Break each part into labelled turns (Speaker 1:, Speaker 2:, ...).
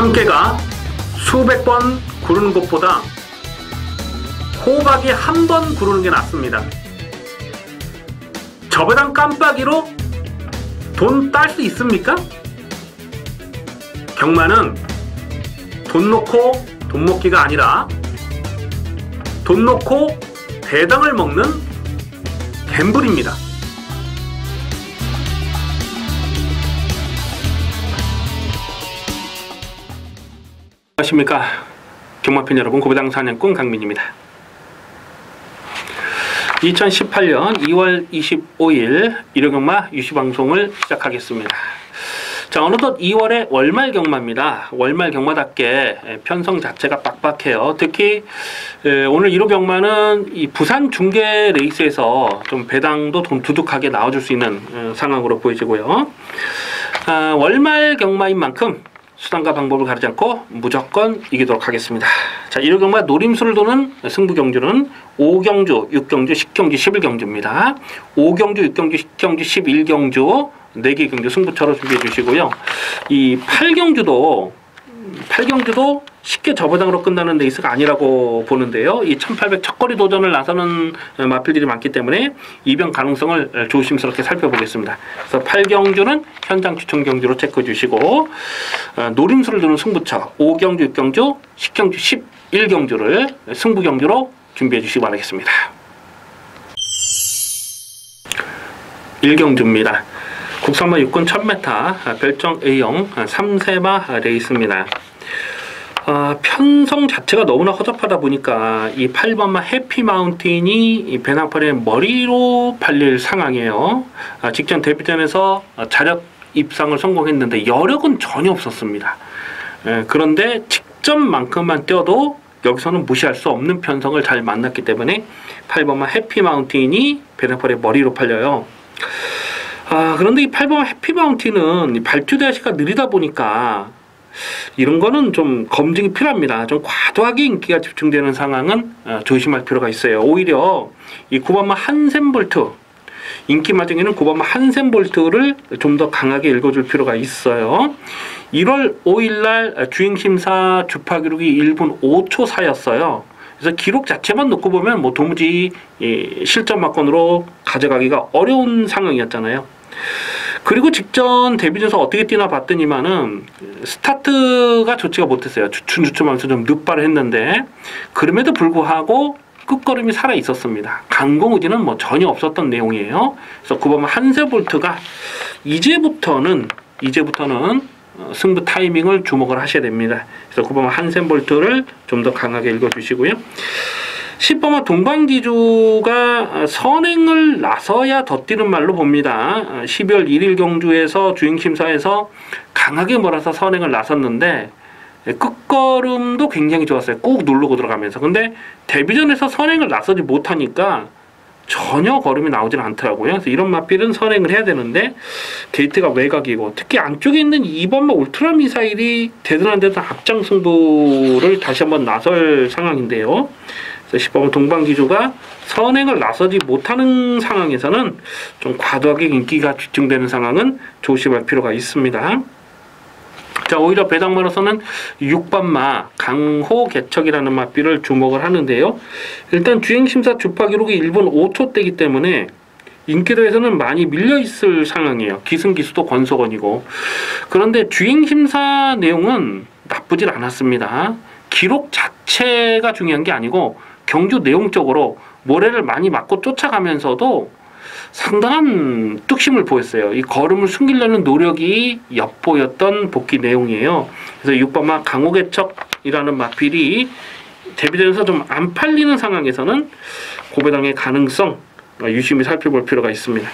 Speaker 1: 참깨가 수백 번 구르는 것보다 호박이 한 번 구르는 게 낫습니다. 저배당 깜빡이로 돈 딸 수 있습니까? 경마는 돈 놓고 돈 먹기가 아니라 돈 놓고 배당을 먹는 갬블입니다. 안녕하십니까 경마팬 여러분, 고배당 사냥꾼 강민입니다. 2018년 2월 25일 일요경마 유시방송을 시작하겠습니다. 자, 어느덧 2월의 월말 경마입니다. 월말 경마답게 편성 자체가 빡빡해요. 특히 오늘 1호 경마는 이 부산 중계 레이스에서 좀 배당도 좀 두둑하게 나와줄 수 있는 상황으로 보여지고요. 월말 경마인 만큼 수단과 방법을 가리지 않고 무조건 이기도록 하겠습니다. 자, 1호 경마 노림수를 도는 승부 경주는 5경주, 6경주, 10경주, 11경주입니다. 5경주, 6경주, 10경주, 11경주 4개 경주 승부처로 준비해 주시고요. 이 8경주도 쉽게 저배당으로 끝나는 레이스가 아니라고 보는데요. 이 1800 첫거리 도전을 나서는 마필들이 많기 때문에 이변 가능성을 조심스럽게 살펴보겠습니다. 그래서 8경주는 현장 추천 경주로 체크해 주시고, 노림수를 두는 승부처 5경주, 6경주, 10경주, 11경주를 승부 경주로 준비해 주시기 바라겠습니다. 1경주입니다. 국산마 육군 1000m 별정 A형 3세마 레이스입니다. 편성 자체가 너무나 허접하다 보니까 이 8번마 해피마운틴이 이 배낭팔의 머리로 팔릴 상황이에요. 직전 데뷔전에서 자력 입상을 성공했는데 여력은 전혀 없었습니다. 그런데 직전만큼만 뛰어도 여기서는 무시할 수 없는 편성을 잘 만났기 때문에 8번마 해피마운틴이 배낭팔의 머리로 팔려요. 그런데 이 8번 해피마운틴은 발주대시가 느리다 보니까 이런 거는 좀 검증이 필요합니다. 좀 과도하게 인기가 집중되는 상황은 조심할 필요가 있어요. 오히려 이 9번마 한센볼트, 인기 마중에는 9번마 한센볼트를 좀 더 강하게 읽어줄 필요가 있어요. 1월 5일날 주행심사 주파 기록이 1분 5초 사였어요. 그래서 기록 자체만 놓고 보면 뭐 도무지 실전 막건으로 가져가기가 어려운 상황이었잖아요. 그리고 직전 데뷔전에서 어떻게 뛰나 봤더니만은 스타트가 좋지가 못했어요. 주춤주춤하면서 좀 늦발을 했는데 그럼에도 불구하고 끝걸음이 살아 있었습니다. 강공의지는 뭐 전혀 없었던 내용이에요. 그래서 9번마 한세볼트가 이제부터는 승부 타이밍을 주목을 하셔야 됩니다. 그래서 9번마 한센볼트를 좀 더 강하게 읽어주시고요. 10번마 동방기주가 선행을 나서야 더 뛰는 말로 봅니다. 12월 1일 경주에서 주행심사에서 강하게 몰아서 선행을 나섰는데 끝걸음도 굉장히 좋았어요. 꾹 누르고 들어가면서. 근데 데뷔전에서 선행을 나서지 못하니까 전혀 걸음이 나오질 않더라고요. 그래서 이런 마필은 선행을 해야 되는데 게이트가 외곽이고, 특히 안쪽에 있는 2번마 울트라 미사일이 되든 안 되든 앞장 승부를 다시 한번 나설 상황인데요. 그래서 10번마 동방기주가 선행을 나서지 못하는 상황에서는 좀 과도하게 인기가 집중되는 상황은 조심할 필요가 있습니다. 자, 오히려 배당마로서는 6번마 강호개척이라는 마필을 주목을 하는데요. 일단 주행심사 주파 기록이 1분 5초대이기 때문에 인기도에서는 많이 밀려있을 상황이에요. 기승기수도 권소건이고. 그런데 주행심사 내용은 나쁘질 않았습니다. 기록 자체가 중요한 게 아니고 경주 내용적으로 모래를 많이 맞고 쫓아가면서도 상당한 뚝심을 보였어요. 이 걸음을 숨기려는 노력이 엿보였던 복귀 내용이에요. 그래서 6번마 강호개척이라는 마필이 데뷔전에서 좀 안 팔리는 상황에서는 고배당의 가능성 유심히 살펴볼 필요가 있습니다.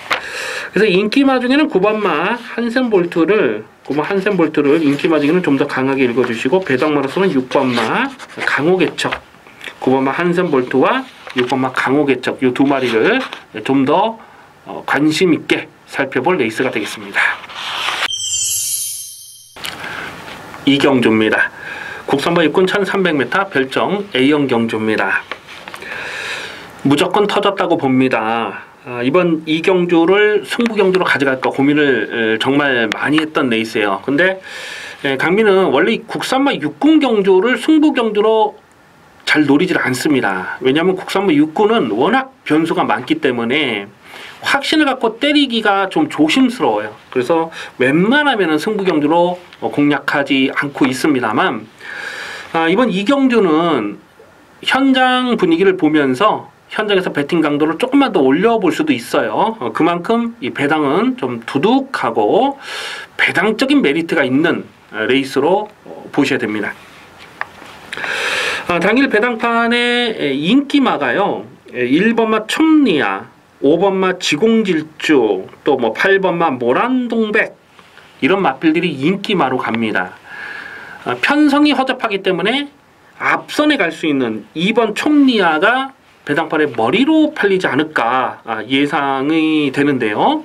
Speaker 1: 그래서 인기마 중에는 9번마 한센볼트를 인기마 중에는 좀 더 강하게 읽어주시고, 배당마로서는 6번마 강호개척, 9번마 한센볼트와 6번마 강호개척 이 두 마리를 좀 더 관심 있게 살펴볼 레이스가 되겠습니다. 2경주입니다. 국산마 육군 1300m 별정 A형 경주입니다. 무조건 터졌다고 봅니다. 이번 2경주를 승부 경주로 가져갈까 고민을 정말 많이 했던 레이스예요. 근데 강민은 원래 국산마 60 경주를 승부 경주로 잘 노리질 않습니다. 왜냐하면 국산마 6구는 워낙 변수가 많기 때문에 확신을 갖고 때리기가 좀 조심스러워요. 그래서 웬만하면 승부 경주로 공략하지 않고 있습니다만, 이번 이 경주는 현장 분위기를 보면서 현장에서 배팅 강도를 조금만 더 올려볼 수도 있어요. 그만큼 이 배당은 좀 두둑하고 배당적인 메리트가 있는 레이스로 보셔야 됩니다. 당일 배당판의 인기마가요, 1번마 촘리아, 5번마 지공질주, 또 뭐 8번마 모란동백, 이런 마필들이 인기마로 갑니다. 편성이 허접하기 때문에 앞선에 갈 수 있는 2번 촘리아가 배당판의 머리로 팔리지 않을까 예상이 되는데요.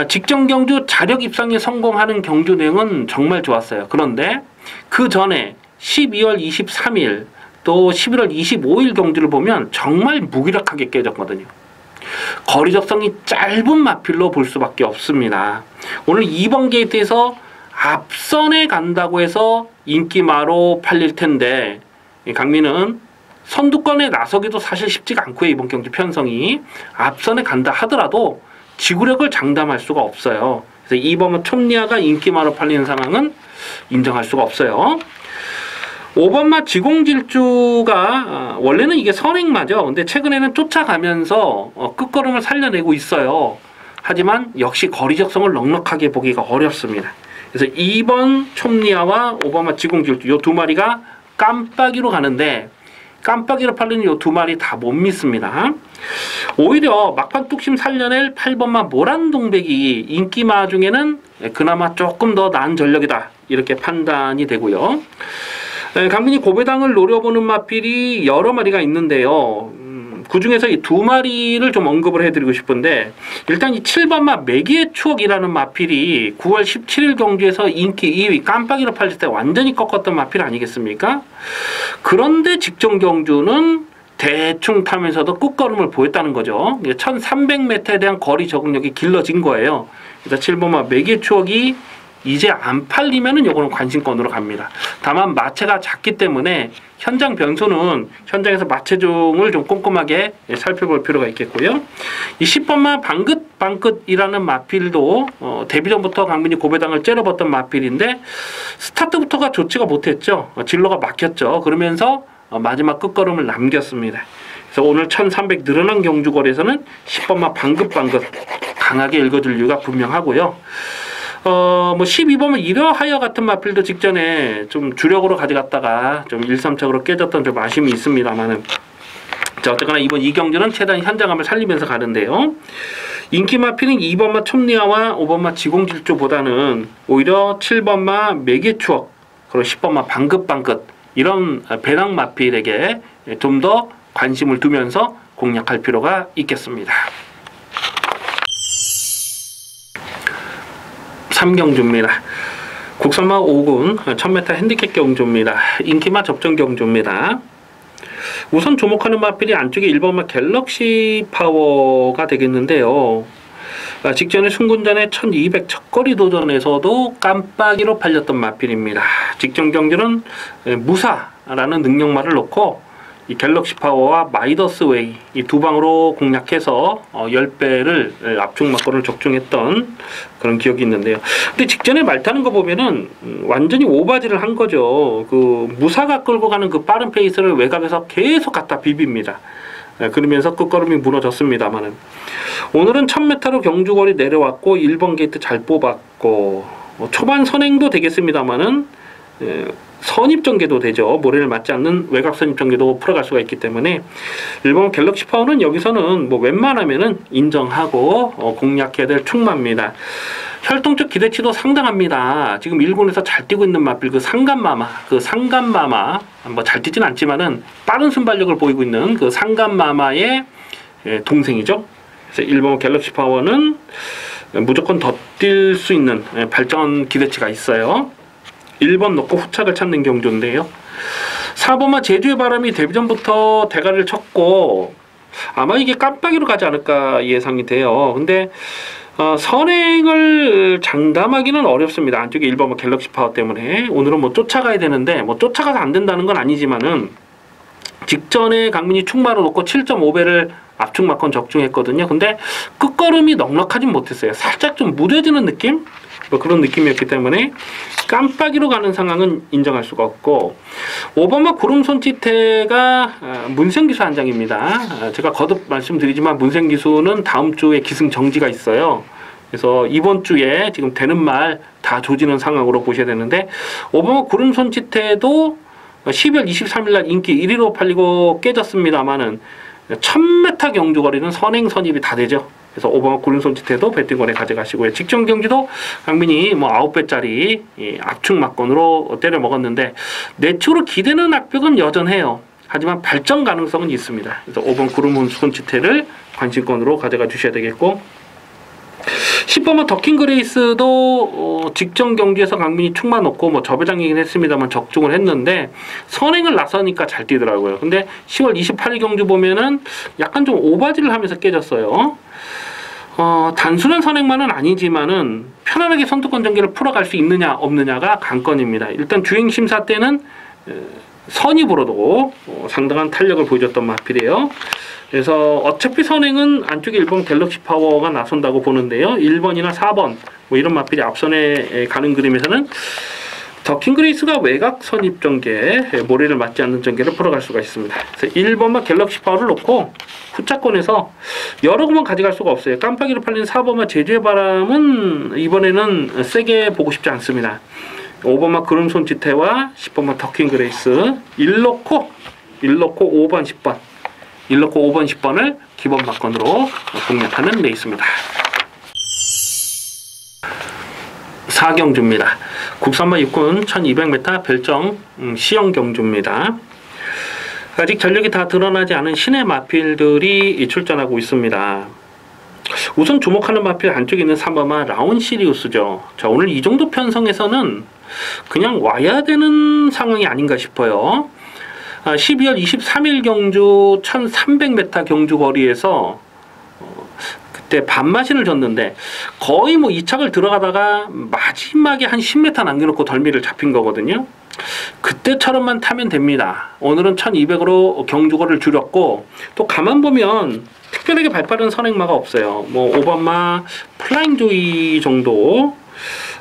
Speaker 1: 직전 경주 자력 입상에 성공하는 경주 내용은 정말 좋았어요. 그런데 그 전에 12월 23일 또 11월 25일 경주를 보면 정말 무기력하게 깨졌거든요. 거리 적성이 짧은 마필로 볼 수밖에 없습니다. 오늘 2번 게이트에서 앞선에 간다고 해서 인기마로 팔릴 텐데, 강민은 선두권에 나서기도 사실 쉽지가 않고요. 이번 경주 편성이 앞선에 간다 하더라도 지구력을 장담할 수가 없어요. 그래서 2번은 촘리아가 인기마로 팔리는 상황은 인정할 수가 없어요. 5번마 지공질주가 원래는 이게 선행마죠. 근데 최근에는 쫓아가면서 끝걸음을 살려내고 있어요. 하지만 역시 거리 적성을 넉넉하게 보기가 어렵습니다. 그래서 2번 촘리아와 5번마 지공질주 이 두 마리가 깜빡이로 가는데, 깜빡이로 팔리는 이 두 마리 다 못 믿습니다. 오히려 막판 뚝심 살려낼 8번마 모란동백이 인기마 중에는 그나마 조금 더 나은 전력이다, 이렇게 판단이 되고요. 강민이 고배당을 노려보는 마필이 여러 마리가 있는데요. 그 중에서 이 두 마리를 좀 언급을 해드리고 싶은데, 일단 이 7번마 매기의 추억이라는 마필이 9월 17일 경주에서 인기 2위 깜빡이로 팔릴 때 완전히 꺾었던 마필 아니겠습니까? 그런데 직전 경주는 대충 타면서도 끝걸음을 보였다는 거죠. 1300m에 대한 거리 적응력이 길러진 거예요. 그래서 7번마 매기의 추억이 이제 안 팔리면은 요거는 관심권으로 갑니다. 다만 마체가 작기 때문에 현장 변수는 현장에서 마체중을 좀 꼼꼼하게 살펴볼 필요가 있겠고요. 이 10번마 방긋방긋이라는 마필도 데뷔 전부터 강민이 고배당을 째려봤던 마필인데 스타트부터가 좋지가 못했죠. 진로가 막혔죠. 그러면서 마지막 끝걸음을 남겼습니다. 그래서 오늘 1300 늘어난 경주거리에서는 10번마 방긋방긋 강하게 읽어줄 이유가 분명하고요. 뭐 12번은 이러하여 같은 마필도 직전에 좀 주력으로 가져갔다가 좀 일삼척으로 깨졌던 좀 아쉬움이 있습니다만은, 자, 어쨌거나 이번 이 경주는 최대한 현장감을 살리면서 가는데요. 인기 마필은 2번마 촘리아와 5번마 지공질주보다는 오히려 7번마 매기의 추억, 그리고 10번마 방긋방긋, 이런 배당 마필에게 좀 더 관심을 두면서 공략할 필요가 있겠습니다. 3경주입니다. 국산마 5군 1000m 핸디캡 경주입니다. 인기마 접전 경주입니다. 우선 주목하는 마필이 안쪽에 1번마 갤럭시 파워가 되겠는데요. 직전에 순군전의 1200 첫거리 도전에서도 깜빡이로 팔렸던 마필입니다. 직전 경주는 무사라는 능력말을 놓고 이 갤럭시 파워와 마이더스 웨이 이 두 방으로 공략해서 10배를 압축막고를 적중했던 그런 기억이 있는데요. 근데 직전에 말 타는 거 보면은 완전히 오바지를 한 거죠. 그 무사가 끌고 가는 그 빠른 페이스를 외곽에서 계속 갖다 비빕니다. 그러면서 끝걸음이 무너졌습니다만은, 오늘은 1000m로 경주거리 내려왔고 1번 게이트 잘 뽑았고 초반 선행도 되겠습니다만은 선입전개도 되죠. 모래를 맞지 않는 외곽 선입전개도 풀어갈 수가 있기 때문에 1번 갤럭시 파워는 여기서는 뭐 웬만하면은 인정하고 공략해야 될 충마입니다. 혈통적 기대치도 상당합니다. 지금 1군에서 잘 뛰고 있는 마필 그 상간마마 뭐 잘 뛰진 않지만은 빠른 순발력을 보이고 있는 그 상간마마의 동생이죠. 그래서 1번 갤럭시 파워는 무조건 더 뛸 수 있는 발전 기대치가 있어요. 1번 넣고 후착을 찾는 경주인데요. 4번마 제주의 바람이 데뷔 전부터 대가리를 쳤고 아마 이게 깜빡이로 가지 않을까 예상이 돼요. 근데 선행을 장담하기는 어렵습니다. 안쪽에 1번 갤럭시 파워 때문에. 오늘은 뭐 쫓아가야 되는데, 뭐 쫓아가서 안 된다는 건 아니지만은, 직전에 강민이 축마로 놓고 7.5배를 압축 막건 적중했거든요. 근데 끝걸음이 넉넉하진 못했어요. 살짝 좀 무뎌지는 느낌? 뭐 그런 느낌이었기 때문에 깜빡이로 가는 상황은 인정할 수가 없고, 5번마 구름 손짓해가 문생기수 한 장입니다. 제가 거듭 말씀드리지만 문생기수는 다음 주에 기승 정지가 있어요. 그래서 이번 주에 지금 되는 말 다 조지는 상황으로 보셔야 되는데, 5번마 구름 손짓해도 12월 23일 날 인기 1위로 팔리고 깨졌습니다만은 1000m 경주 거리는 선행 선입이 다 되죠. 그래서 5번 구름 손짓해도 배팅권에 가져가시고요. 직전 경주도 강민이 뭐 9배짜리 압축 막건으로 때려 먹었는데, 내추로 기대는 악벽은 여전해요. 하지만 발전 가능성은 있습니다. 그래서 5번 구름 손짓해를 관심권으로 가져가 주셔야 되겠고, 10번은 더킹 그레이스도 직전 경기에서 강민이 축마 놓고 뭐 저배당이긴 했습니다만 적중을 했는데 선행을 나서니까 잘 뛰더라고요. 근데 10월 28일 경주 보면은 약간 좀 오바지를 하면서 깨졌어요. 단순한 선행만은 아니지만은 편안하게 선두권 전개를 풀어갈 수 있느냐 없느냐가 관건입니다. 일단 주행 심사 때는 선입으로도 상당한 탄력을 보여줬던 마필이에요. 그래서 어차피 선행은 안쪽에 1번 갤럭시 파워가 나선다고 보는데요. 1번이나 4번 뭐 이런 마필이 앞선에 가는 그림에서는 더킹 그레이스가 외곽 선입 전개, 모래를 맞지 않는 전개를 풀어갈 수가 있습니다. 그래서 1번만 갤럭시 파워를 놓고 후차권에서 여러 구만 가져갈 수가 없어요. 깜빡이로 팔린 4번만 제주의 바람은 이번에는 세게 보고 싶지 않습니다. 5번만 구름 손짓해와 10번만 더킹 그레이스 1 놓고 5번 10번 1 놓고 5번 10번을 기본 막건으로 공략하는 레이스입니다. 4경주입니다. 국산마 육군 1200m 별정 시형 경주입니다. 아직 전력이 다 드러나지 않은 신의 마필들이 출전하고 있습니다. 우선 주목하는 마필 안쪽에 있는 3번마 라온 시리우스죠. 자, 오늘 이 정도 편성에서는 그냥 와야 되는 상황이 아닌가 싶어요. 12월 23일 경주 1300m 경주 거리에서 그때 반마신을 줬는데 거의 뭐 2착을 들어가다가 마지막에 한 10m 남겨놓고 덜미를 잡힌 거거든요. 그때처럼만 타면 됩니다. 오늘은 1200으로 경주거리를 줄였고, 또 가만 보면 특별하게 발빠른 선행마가 없어요. 뭐 5번마 플라잉 조이 정도,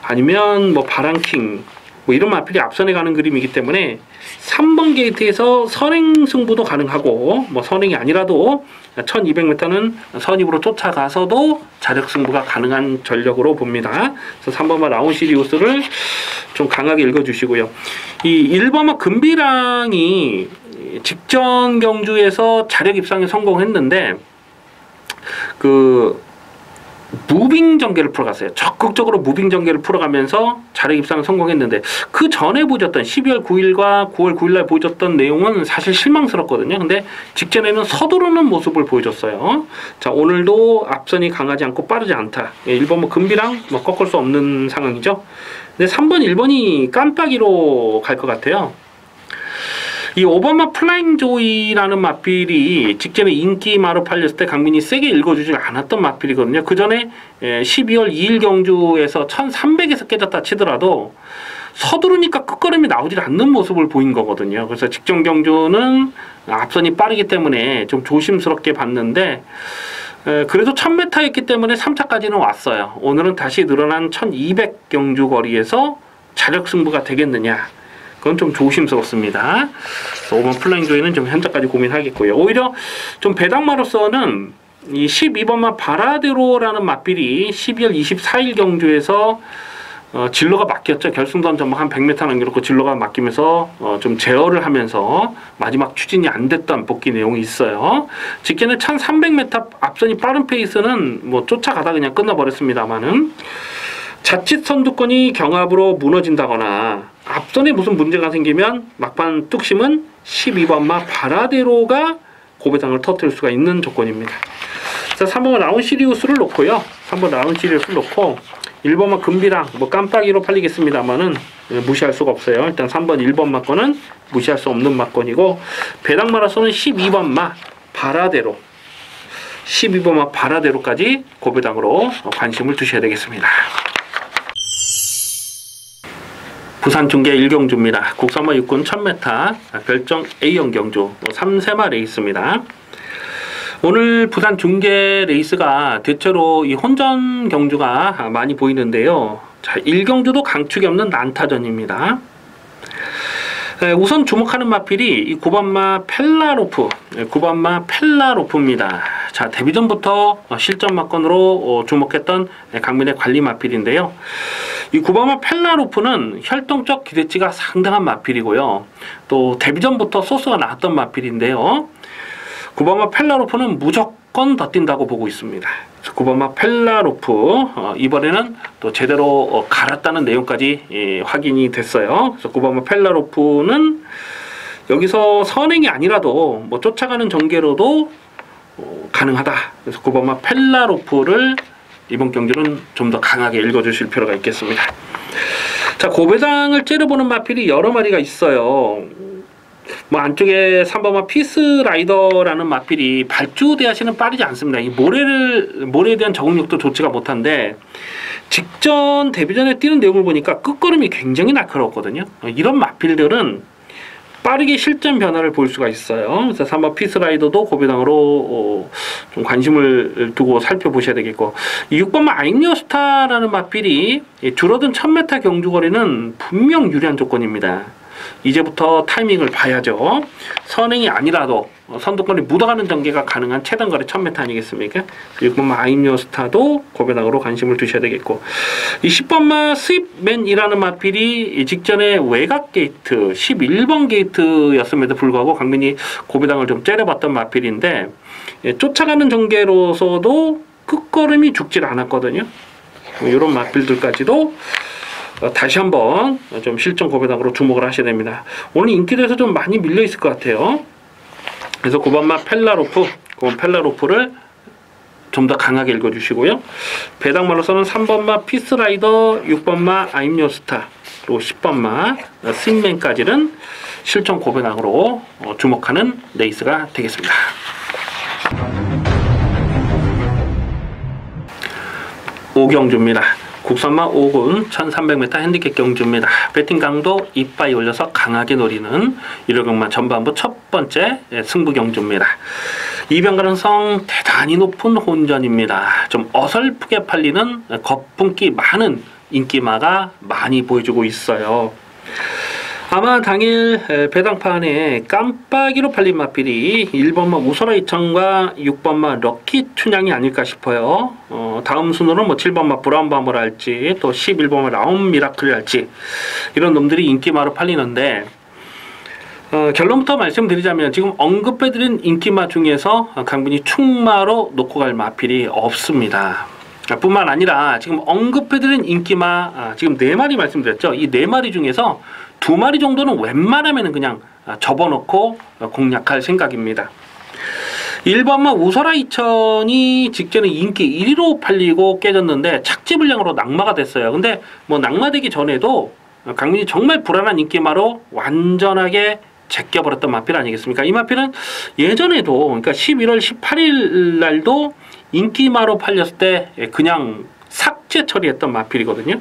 Speaker 1: 아니면 뭐 바람킹 뭐 이런 마필이 앞선에 가는 그림이기 때문에 3번 게이트에서 선행 승부도 가능하고, 뭐 선행이 아니라도 1200m는 선입으로 쫓아가서도 자력 승부가 가능한 전력으로 봅니다. 그래서 3번마 라온 시리우스를 좀 강하게 읽어주시고요. 이 1번마 금비랑이 직전 경주에서 자력 입상에 성공했는데 그 무빙 전개를 풀어갔어요. 적극적으로 무빙 전개를 풀어가면서 자력 입상을 성공했는데, 그 전에 보여줬던 12월 9일과 9월 9일날 보여줬던 내용은 사실 실망스럽거든요. 근데 직전에는 서두르는 모습을 보여줬어요. 자, 오늘도 앞선이 강하지 않고 빠르지 않다. 1번 뭐 금비랑 뭐 꺾을 수 없는 상황이죠. 근데 3번 1번이 깜빡이로 갈 것 같아요. 이 5번마 플라잉 조이라는 마필이 직전에 인기마로 팔렸을 때 강민이 세게 읽어주지 않았던 마필이거든요. 그 전에 12월 2일 경주에서 1300에서 깨졌다 치더라도 서두르니까 끝걸음이 나오질 않는 모습을 보인 거거든요. 그래서 직전 경주는 앞선이 빠르기 때문에 좀 조심스럽게 봤는데, 그래도 1000m였기 때문에 3차까지는 왔어요. 오늘은 다시 늘어난 1200 경주 거리에서 자력 승부가 되겠느냐, 그건 좀 조심스럽습니다. 5번 플라잉 조이는 좀 현재까지 고민하겠고요. 오히려 좀 배당마로서는 이 12번마 바라데로라는 마필이 12월 24일 경주에서 진로가 막혔죠. 결승선 전망 한 100m 남겨놓고 진로가 막히면서 좀 제어를 하면서 마지막 추진이 안 됐던 복귀 내용이 있어요. 직전에 1300m 앞선이 빠른 페이스는 뭐 쫓아가다 그냥 끝나버렸습니다만은, 자칫 선두권이 경합으로 무너진다거나 앞선에 무슨 문제가 생기면 막판 뚝심은 12번마 바라데로가 고배당을 터뜨릴 수가 있는 조건입니다. 자, 3번 라운 시리우스를 놓고요. 3번 라운 시리우스를 놓고 1번마 금비랑 뭐 깜빡이로 팔리겠습니다만은 무시할 수가 없어요. 일단 3번 1번마 거는 무시할 수 없는 막건이고, 배당마라서는 12번마 바라데로, 12번마 바라대로까지 고배당으로 관심을 두셔야 되겠습니다. 부산중계 1경주입니다. 국산마 육군 1000m 별정 A형 경주 3세마 레이스입니다. 오늘 부산 중계 레이스가 대체로 이 혼전 경주가 많이 보이는데요. 자, 1경주도 강축이 없는 난타전입니다. 우선 주목하는 마필이 이 9번마 펠라로프, 9번마 펠라로프입니다. 자, 데뷔전부터 실전 마건으로 주목했던 강민의 관리 마필인데요. 이 9번마 펠라로프는 혈통적 기대치가 상당한 마필이고요. 또 데뷔전부터 소스가 나왔던 마필인데요. 9번마 펠라로프는 무조건 더 뛴다고 보고 있습니다. 9번마 펠라로프 이번에는 또 제대로 갈았다는 내용까지 확인이 됐어요. 그래서 9번마 펠라로프는 여기서 선행이 아니라도 뭐 쫓아가는 전개로도 가능하다. 그래서 9번마 펠라로프를 이번 경기는 좀 더 강하게 읽어주실 필요가 있겠습니다. 자, 고배당을 째려보는 마필이 여러 마리가 있어요. 뭐 안쪽에 3번마 피스라이더라는 마필이 발주 대하시는 빠르지 않습니다. 이 모래에 대한 적응력도 좋지가 못한데 직전 데뷔전에 뛰는 내용을 보니까 끝걸음이 굉장히 날카롭거든요. 이런 마필들은 빠르게 실전 변화를 볼 수가 있어요. 그래서 3번 피스라이더도 고배당으로 좀 관심을 두고 살펴보셔야 되겠고, 6번마 아임요스타라는 마필이 줄어든 1000m 경주거리는 분명 유리한 조건입니다. 이제부터 타이밍을 봐야죠. 선행이 아니라도 선두권이 묻어가는 전개가 가능한 최단거리 1000m 아니겠습니까? 6번마 아임요스타도 고배당으로 관심을 두셔야 되겠고, 이 10번마 스윕맨이라는 마필이 직전에 외곽 게이트 11번 게이트였음에도 불구하고 강민이 고배당을 좀 째려봤던 마필인데 쫓아가는 전개로서도 끝걸음이 죽질 않았거든요. 이런 마필들까지도 다시 한번 좀 실전 고배당으로 주목을 하셔야 됩니다. 오늘 인기도에서 좀 많이 밀려 있을 것 같아요. 그래서 9번마 펠라로프, 9번 펠라로프를 좀 더 강하게 읽어주시고요. 배당말로서는 3번마 피스라이더, 6번마 아임요스타, 그리고 10번마 스윕맨까지는 실전 고배당으로 주목하는 레이스가 되겠습니다. 오경주입니다. 국산마 5군 1300m 핸디캡 경주입니다. 배팅 강도 이빠이 올려서 강하게 노리는 1호경마 전반부 첫 번째 승부 경주입니다. 이변 가능성 대단히 높은 혼전입니다. 좀 어설프게 팔리는 거품기 많은 인기마가 많이 보여주고 있어요. 아마 당일 배당판에 깜빡이로 팔린 마필이 1번마 우설아 이천과 6번마 럭키 춘향이 아닐까 싶어요. 다음 순으로는 뭐 7번마 브라운바머를 할지 또 11번마 라운 미라클을 할지 이런 놈들이 인기마로 팔리는데 결론부터 말씀드리자면 지금 언급해드린 인기마 중에서 강분이 충마로 놓고 갈 마필이 없습니다. 뿐만 아니라 지금 언급해드린 인기마 지금 4마리 말씀드렸죠. 이 4마리 중에서 2마리 정도는 웬만하면 그냥 접어놓고 공략할 생각입니다. 1번마 우설아 이천이 직전에 인기 1위로 팔리고 깨졌는데 착지불량으로 낙마가 됐어요. 근데 뭐 낙마되기 전에도 강민이 정말 불안한 인기마로 완전하게 제껴버렸던 마필 아니겠습니까? 이 마필은 예전에도 그러니까 11월 18일 날도 인기마로 팔렸을 때 그냥 삭제 처리했던 마필이거든요.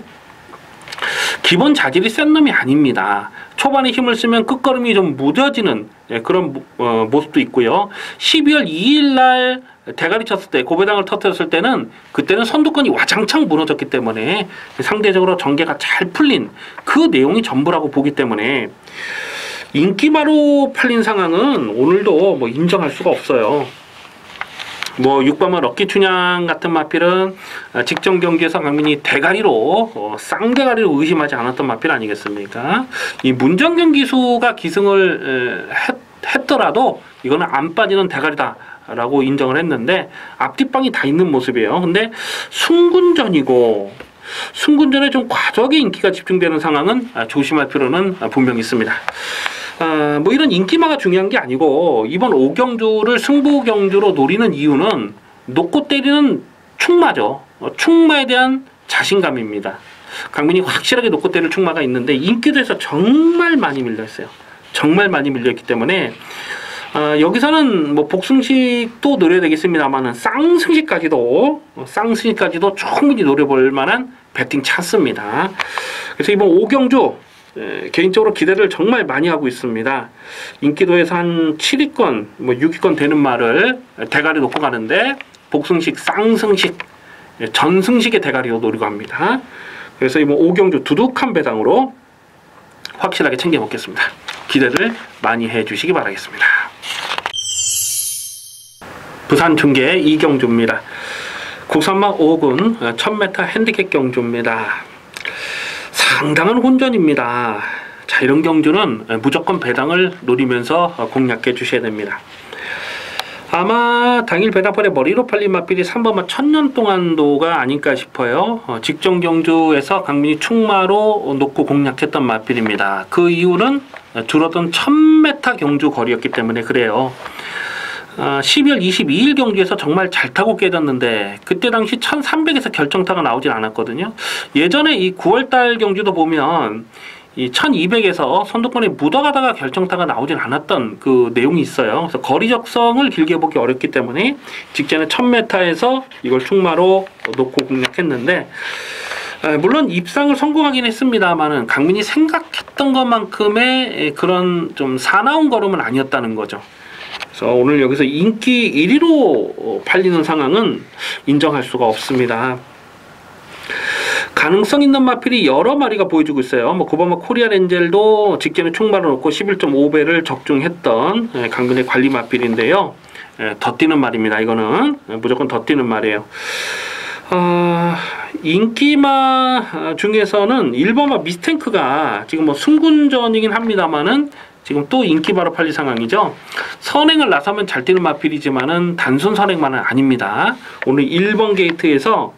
Speaker 1: 기본 자질이 센 놈이 아닙니다. 초반에 힘을 쓰면 끝걸음이 좀 무뎌지는 그런 모습도 있고요. 12월 2일 날 대가리 쳤을 때 고배당을 터뜨렸을 때는 그때는 선두권이 와장창 무너졌기 때문에 상대적으로 전개가 잘 풀린 그 내용이 전부라고 보기 때문에 인기마로 팔린 상황은 오늘도 뭐 인정할 수가 없어요. 뭐 6번마 럭키춘향 같은 마필은 직전 경기에서 강민이 대가리로 쌍대가리로 의심하지 않았던 마필 아니겠습니까? 이 문정경 기수가 기승을 했더라도 이거는 안 빠지는 대가리다 라고 인정을 했는데 앞뒷방이 다 있는 모습이에요. 근데 순군전이고 순군전에 좀 과도하게 인기가 집중되는 상황은 조심할 필요는 분명히 있습니다. 뭐 이런 인기마가 중요한 게 아니고 이번 5경주를 승부경주로 노리는 이유는 놓고 때리는 충마죠. 충마에 대한 자신감입니다. 강민이 확실하게 놓고 때릴 충마가 있는데 인기도에서 정말 많이 밀렸어요. 정말 많이 밀렸기 때문에 여기서는 뭐 복승식도 노려야 되겠습니다만은 쌍승식까지도 충분히 노려볼 만한 배팅 찬스입니다. 그래서 이번 5경주 개인적으로 기대를 정말 많이 하고 있습니다. 인기도에서 한 7위권, 뭐 6위권 되는 말을 대가리 놓고 가는데 복승식, 쌍승식, 전승식의 대가리로 노리고 합니다. 그래서 이번 5경주 두둑한 배당으로 확실하게 챙겨 먹겠습니다. 기대를 많이 해주시기 바라겠습니다. 부산 중계 이경주입니다. 국산막 5군 1000m 핸디캡 경주입니다. 상당한 혼전입니다. 자, 이런 경주는 무조건 배당을 노리면서 공략해 주셔야 됩니다. 아마 당일 배당판에 머리로 팔린 맛필이 3번마 천년 동안도가 아닐까 싶어요. 직전 경주에서 강민이 충마로 놓고 공략했던 맛필입니다. 그 이유는 줄어든 1000m 경주 거리였기 때문에 그래요. 12월 22일 경주에서 정말 잘 타고 깨졌는데 그때 당시 1300에서 결정타가 나오진 않았거든요. 예전에 이 9월달 경주도 보면 이 1200에서 선두권에 묻어가다가 결정타가 나오진 않았던 그 내용이 있어요. 그래서 거리 적성을 길게 보기 어렵기 때문에 직전에 1000m에서 이걸 충마로 놓고 공략했는데 물론 입상을 성공하긴 했습니다만은 강민이 생각했던 것만큼의 그런 좀 사나운 걸음은 아니었다는 거죠. 그래서 오늘 여기서 인기 1위로 팔리는 상황은 인정할 수가 없습니다. 가능성 있는 마필이 여러 마리가 보여주고 있어요. 뭐 9번마 코리아 렌젤도 직전에 충마를 놓고 11.5배를 적중했던 강민의 관리 마필인데요. 더 뛰는 말입니다. 이거는 무조건 더 뛰는 말이에요. 인기마 중에서는 1번마 미스탱크가 지금 뭐 승군전이긴 합니다만은 지금 또 인기마로 팔릴 상황이죠. 선행을 나서면 잘 뛰는 마필이지만은 단순 선행마는 아닙니다. 오늘 1번 게이트에서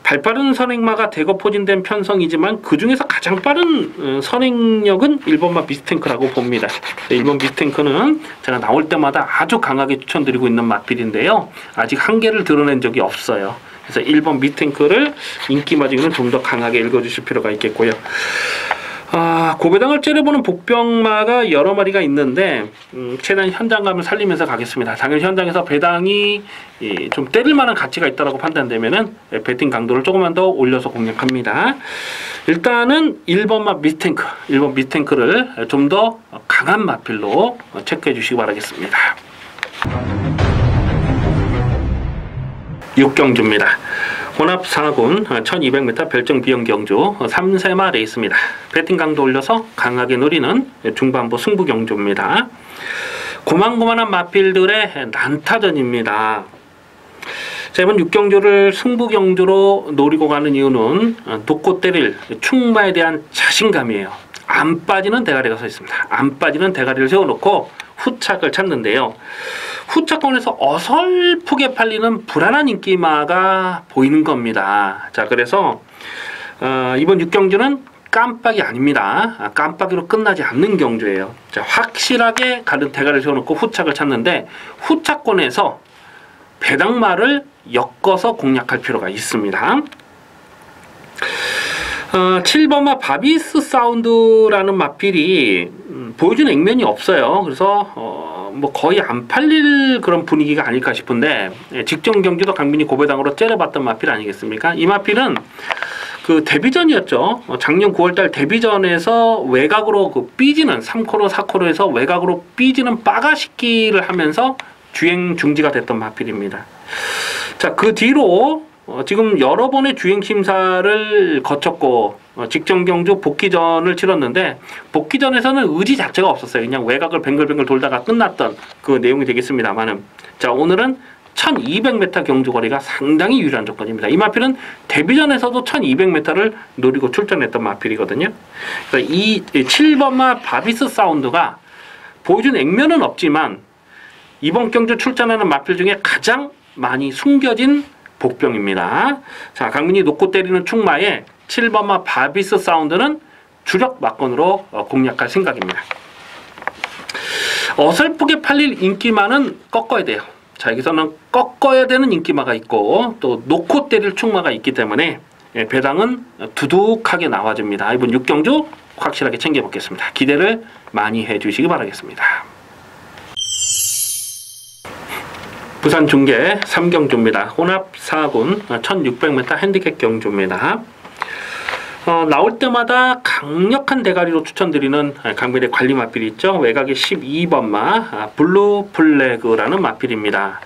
Speaker 1: 발빠른 선행마가 대거 포진된 편성이지만 그 중에서 가장 빠른 선행력은 1번마 미스탱크라고 봅니다. 1번 미스탱크는 제가 나올 때마다 아주 강하게 추천드리고 있는 마필인데요. 아직 한계를 드러낸 적이 없어요. 그래서 1번 미스탱크를 인기마 중에는 좀 더 강하게 읽어주실 필요가 있겠고요. 고배당을 째려보는 복병마가 여러 마리가 있는데 최대한 현장감을 살리면서 가겠습니다. 당연히 현장에서 배당이 좀 때릴 만한 가치가 있다고 판단되면은 배팅 강도를 조금만 더 올려서 공략합니다. 일단은 1번마 미스탱크, 1번 미스탱크를 좀 더 강한 마필로 체크해 주시기 바라겠습니다. 6경주입니다. 혼합 4군 1200m 별정 비영 경주 3세마 레이스입니다. 배팅 강도 올려서 강하게 노리는 중반부 승부 경주입니다. 고만고만한 마필들의 난타전입니다. 자, 이번 6경주를 승부 경주로 노리고 가는 이유는 놓고 때릴 충마에 대한 자신감이에요. 안 빠지는 대가리가 서 있습니다. 안 빠지는 대가리를 세워놓고 후착을 찾는데요. 후착권에서 어설프게 팔리는 불안한 인기마가 보이는 겁니다. 자, 그래서 이번 6경주는 깜빡이 아닙니다. 깜빡이로 끝나지 않는 경주예요. 자, 확실하게 가는 대가리를 세워놓고 후착을 찾는데 후착권에서 배당마를 엮어서 공략할 필요가 있습니다. 7번마 바비스 사운드라는 마필이 보여주는 액면이 없어요. 그래서 뭐 거의 안 팔릴 그런 분위기가 아닐까 싶은데 직전 경기도 강민이 고배당으로 째려봤던 마필 아니겠습니까? 이 마필은 그 데뷔전이었죠. 작년 9월달 데뷔전에서 외곽으로 그 삐지는 3코로 4코로에서 외곽으로 삐지는 빠가식기를 하면서 주행 중지가 됐던 마필입니다. 자, 그 뒤로 지금 여러 번의 주행 심사를 거쳤고 직전 경주 복귀전을 치렀는데 복귀전에서는 의지 자체가 없었어요. 그냥 외곽을 뱅글뱅글 돌다가 끝났던 그 내용이 되겠습니다만은, 자, 오늘은 1200m 경주 거리가 상당히 유리한 조건입니다. 이 마필은 데뷔전에서도 1200m를 노리고 출전했던 마필이거든요. 그래서 이 7번마 바비스 사운드가 보여준 액면은 없지만 이번 경주 출전하는 마필 중에 가장 많이 숨겨진 복병입니다. 자, 강민이 놓고 때리는 충마에 7번마 바비스 사운드는 주력 막건으로 공략할 생각입니다. 어설프게 팔릴 인기마는 꺾어야 돼요. 자, 여기서는 꺾어야 되는 인기마가 있고 또 놓고 때릴 충마가 있기 때문에 배당은 두둑하게 나와줍니다. 이번 6경주 확실하게 챙겨 먹겠습니다. 기대를 많이 해주시기 바라겠습니다. 부산 중계 3경주입니다. 혼합 4군 1600m 핸디캡 경주입니다. 나올 때마다 강력한 대가리로 추천드리는 강변의 관리 마필이 있죠. 외곽의 12번마 블루 플래그라는 마필입니다.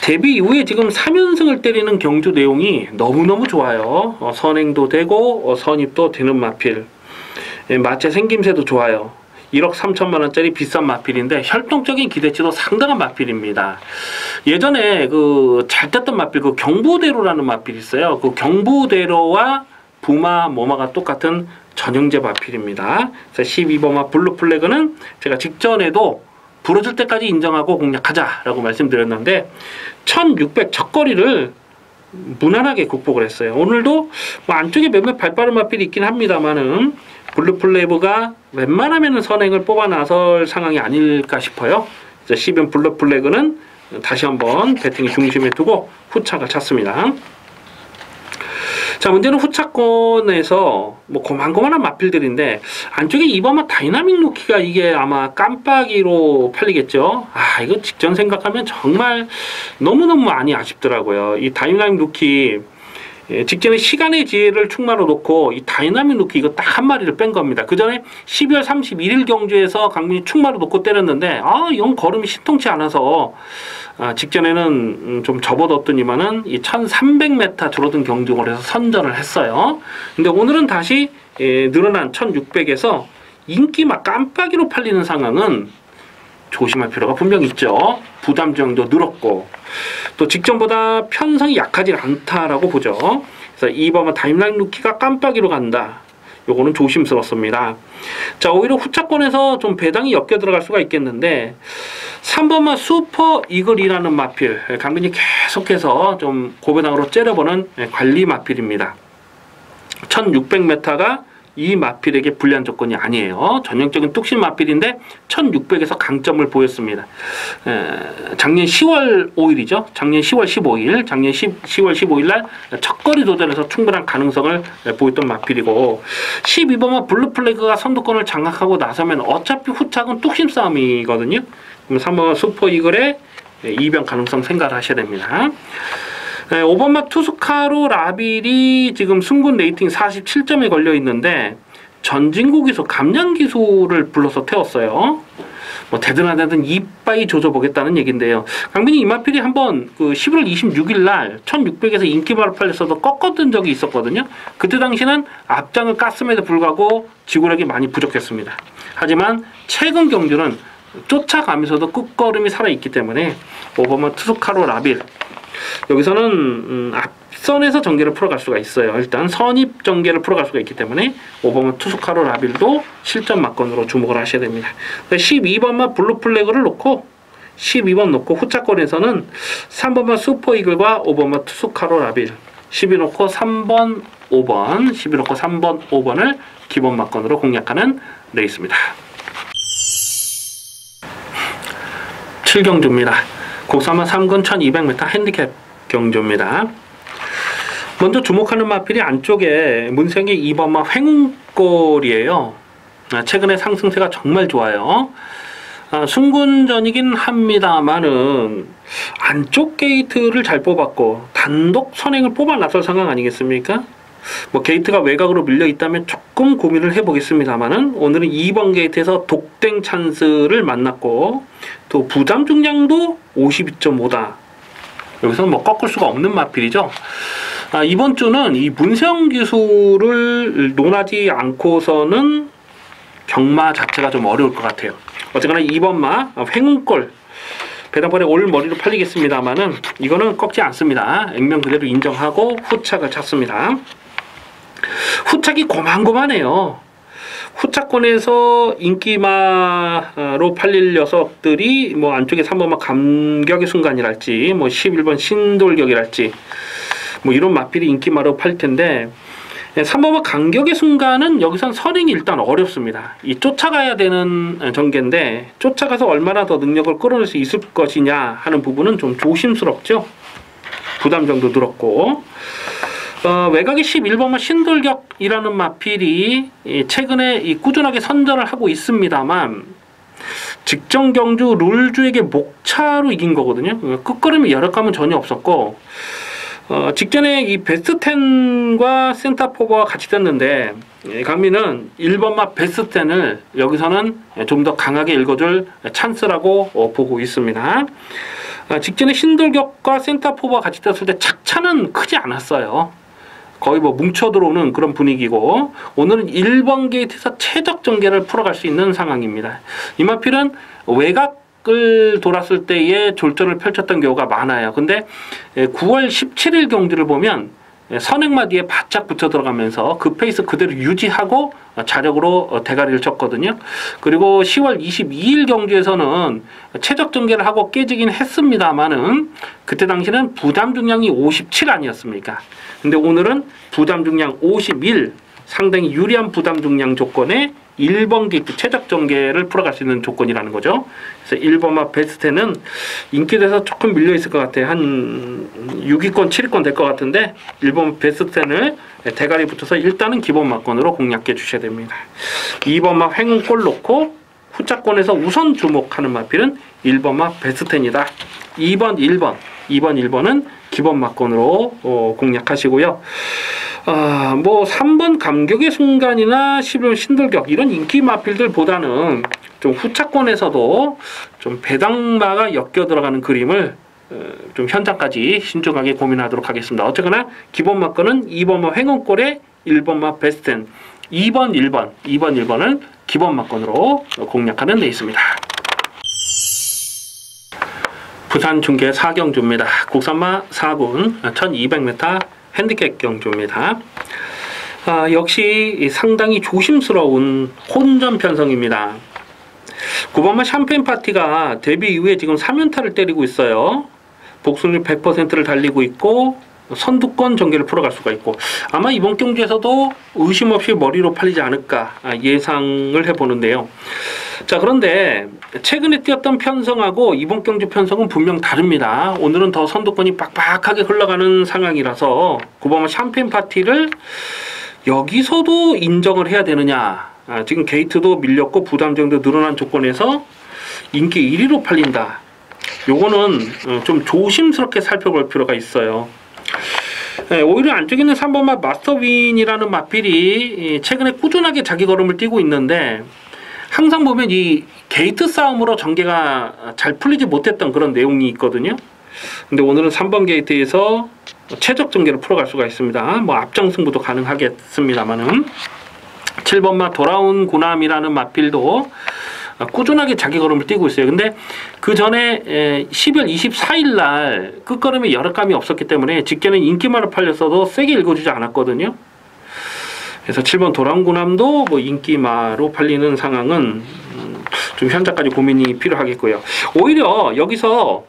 Speaker 1: 데뷔 이후에 지금 3연승을 때리는 경주 내용이 너무너무 좋아요. 선행도 되고 선입도 되는 마필. 마체 생김새도 좋아요. 1억 3천만 원짜리 비싼 마필인데 혈통적인 기대치도 상당한 마필입니다. 예전에 잘 떴던 마필 경부대로라는 마필이 있어요. 그 경부대로와 부마 모마가 똑같은 전형제 마필입니다. 그래서 12번마 블루 플래그는 제가 직전에도 부러질 때까지 인정하고 공략하자라고 말씀드렸는데 1600 첫거리를 무난하게 극복을 했어요. 오늘도 안쪽에 몇몇 발빠른 마필이 있긴 합니다만은 블루 플래그가 웬만하면 선행을 뽑아 나설 상황이 아닐까 싶어요. 12번 블루 플래그는 다시 한번 배팅의 중심에 두고 후차가 찼습니다. 자, 문제는 후차권에서 고만고만한 마필들인데 안쪽에 2번마 다이나믹 루키가 이게 아마 깜빡이로 팔리겠죠. 이거 직전 생각하면 정말 너무너무 많이 아쉽더라고요. 이 다이나믹 루키 직전에 시간의 지혜를 충만으로 놓고 이 다이나믹 루키 이거 딱 한 마리를 뺀 겁니다. 그 전에 12월 31일 경주에서 강민이 충마로 놓고 때렸는데 영 걸음이 신통치 않아서 직전에는 좀 접어뒀더니만은 이 1300m 줄어든 경중을 해서 선전을 했어요. 근데 오늘은 다시 늘어난 1600에서 인기 막 깜빡이로 팔리는 상황은 조심할 필요가 분명 있죠. 부담 정도 늘었고 또 직전보다 편성이 약하지 않다라고 보죠. 그래서 2번은 다이나믹 루키가 깜빡이로 간다. 요거는 조심스럽습니다. 자, 오히려 후차권에서 좀 배당이 엮여 들어갈 수가 있겠는데 3번만 슈퍼 이글이라는 마필 강민이 계속해서 좀 고배당으로 째려보는 관리 마필입니다. 1600m가 이 마필에게 불리한 조건이 아니에요. 전형적인 뚝심 마필인데 1600에서 강점을 보였습니다. 작년 10월 5일이죠. 작년 10월 15일, 작년 10월 15일 날 첫거리 도전에서 충분한 가능성을 보였던 마필이고 12번만 블루 플래그가 선두권을 장악하고 나서면 어차피 후착은 뚝심 싸움이거든요. 그럼 3번 슈퍼 이글의 이변 가능성 생각을 하셔야 됩니다. 5번마 투스카로 라빌이 지금 승군 레이팅 47점에 걸려 있는데 전진국에서 감량기수를 불러서 태웠어요. 되든 이빠이 조져보겠다는 얘긴데요. 강민이 이마필이 한번 11월 26일 날 1600에서 인기바로 팔렸어도 꺾었던 적이 있었거든요. 그때 당시는 앞장을 깠음에도 불구하고 지구력이 많이 부족했습니다. 하지만 최근 경주는 쫓아가면서도 끝걸음이 살아있기 때문에 5번마 투스카로 라빌 여기서는 앞선에서 전개를 풀어갈 수가 있어요. 일단 선입 전개를 풀어갈 수가 있기 때문에 5번만 투스카로 라빌도 실전 막건으로 주목을 하셔야 됩니다. 12번만 블루 플래그를 놓고 12번 놓고 후차권에서는 3번만 슈퍼 이글과 5번만 투스카로 라빌 12 놓고 3번 5번 12 놓고 3번 5번을 기본 막건으로 공략하는 레이스입니다. 7경주입니다. 곡삼마 3군 1200m 핸디캡 경주입니다. 먼저 주목하는 마필이 안쪽에 문생의 2번마 횡웅골이에요. 최근에 상승세가 정말 좋아요. 승군전이긴 합니다만은 안쪽 게이트를 잘 뽑았고 단독 선행을 뽑아 나설 상황 아니겠습니까? 게이트가 외곽으로 밀려 있다면 조금 고민을 해보겠습니다만은 오늘은 2번 게이트에서 독땡 찬스를 만났고 또 부담 중량도 52.5다. 여기서는 꺾을 수가 없는 마필이죠. 이번 주는 이 문세영 기수를 논하지 않고서는 경마 자체가 좀 어려울 것 같아요. 어쨌거나 2번마 횡운골 배당벌에 올 머리로 팔리겠습니다만은 이거는 꺾지 않습니다. 액면 그대로 인정하고 후착을 찾습니다. 후착이 고만고만해요. 후차권에서 인기마로 팔릴 녀석들이 안쪽에 3번마 감격의 순간이랄지 11번 신돌격이랄지 이런 마필이 인기마로 팔 텐데 3번마 감격의 순간은 여기선 선행이 일단 어렵습니다. 이 쫓아가야 되는 전개인데 쫓아가서 얼마나 더 능력을 끌어낼 수 있을 것이냐 하는 부분은 좀 조심스럽죠. 부담 정도 늘었고 외곽의 11번마 신돌격이라는 마필이 최근에 꾸준하게 선전을 하고 있습니다만 직전 경주 룰주에게 목차로 이긴 거거든요. 끝걸음에 여력감은 전혀 없었고, 직전에 이 베스트 10과 센터포버가 같이 떴는데, 강민은 1번마 베스트 10을 여기서는 좀 더 강하게 읽어줄 찬스라고 보고 있습니다. 직전에 신돌격과 센터포버가 같이 떴을 때 착차는 크지 않았어요. 거의 뭐 뭉쳐 들어오는 그런 분위기고, 오늘은 1번 게이트에서 최적 전개를 풀어갈 수 있는 상황입니다. 이마필은 외곽을 돌았을 때의 졸전을 펼쳤던 경우가 많아요. 근데 9월 17일 경주를 보면 선행마 뒤에 바짝 붙여 들어가면서 그 페이스 그대로 유지하고 자력으로 대가리를 쳤거든요. 그리고 10월 22일 경주에서는 최적 전개를 하고 깨지긴 했습니다만은 그때 당시는 부담 중량이 57 아니었습니까? 근데 오늘은 부담 중량 51, 상당히 유리한 부담 중량 조건에 1번 게이트 최적 전개를 풀어갈 수 있는 조건이라는 거죠. 그래서 1번마 베스트는 인기대에서 조금 밀려있을 것 같아요. 한 6위권, 7위권 될 것 같은데 1번 베스트를 대가리 붙어서 일단은 기본 막건으로 공략해 주셔야 됩니다. 2번마 횡운골 놓고 후차권에서 우선 주목하는 마필은 1번마 베스트이다. 2번, 1번은 기본 막건으로 공략하시고요. 뭐 3번 감격의 순간이나 11번 신돌격 이런 인기 마필들보다는 좀 후차권에서도 좀 배당마가 엮여 들어가는 그림을 좀 현장까지 신중하게 고민하도록 하겠습니다. 어쨌거나 기본 막건은 2번마 횡운골에 1번마 베스트 2번, 1번은 기본 막건으로 공략하는 데 있습니다. 부산 중계 4경주입니다. 국산마 4군 1200m 핸디캡 경주입니다. 역시 상당히 조심스러운 혼전 편성입니다. 9번마 샴페인 파티가 데뷔 이후에 지금 3연타를 때리고 있어요. 복승률 100%를 달리고 있고 선두권 전개를 풀어갈 수가 있고, 아마 이번 경주에서도 의심 없이 머리로 팔리지 않을까 예상을 해보는데요. 자, 그런데 최근에 뛰었던 편성하고 이번 경주 편성은 분명 다릅니다. 오늘은 더 선두권이 빡빡하게 흘러가는 상황이라서 9번마 샴페인 파티를 여기서도 인정을 해야 되느냐. 지금 게이트도 밀렸고 부담정도 늘어난 조건에서 인기 1위로 팔린다. 요거는 좀 조심스럽게 살펴볼 필요가 있어요. 오히려 안쪽에 있는 3번마 마스터윈이라는 마필이 최근에 꾸준하게 자기 걸음을 뛰고 있는데, 항상 보면 이 게이트 싸움으로 전개가 잘 풀리지 못했던 그런 내용이 있거든요. 근데 오늘은 3번 게이트에서 최적 전개를 풀어갈 수가 있습니다. 뭐 앞장 승부도 가능하겠습니다만은 7번마 돌아온 구남이라는 마필도 꾸준하게 자기 걸음을 뛰고 있어요. 근데 그 전에 10월 24일 날 끝걸음에 여력감이 없었기 때문에 직전에 인기마로 팔렸어도 세게 읽어주지 않았거든요. 그래서 7번 돌아온 구남도 뭐 인기마로 팔리는 상황은 좀 현재까지 고민이 필요하겠고요. 오히려 여기서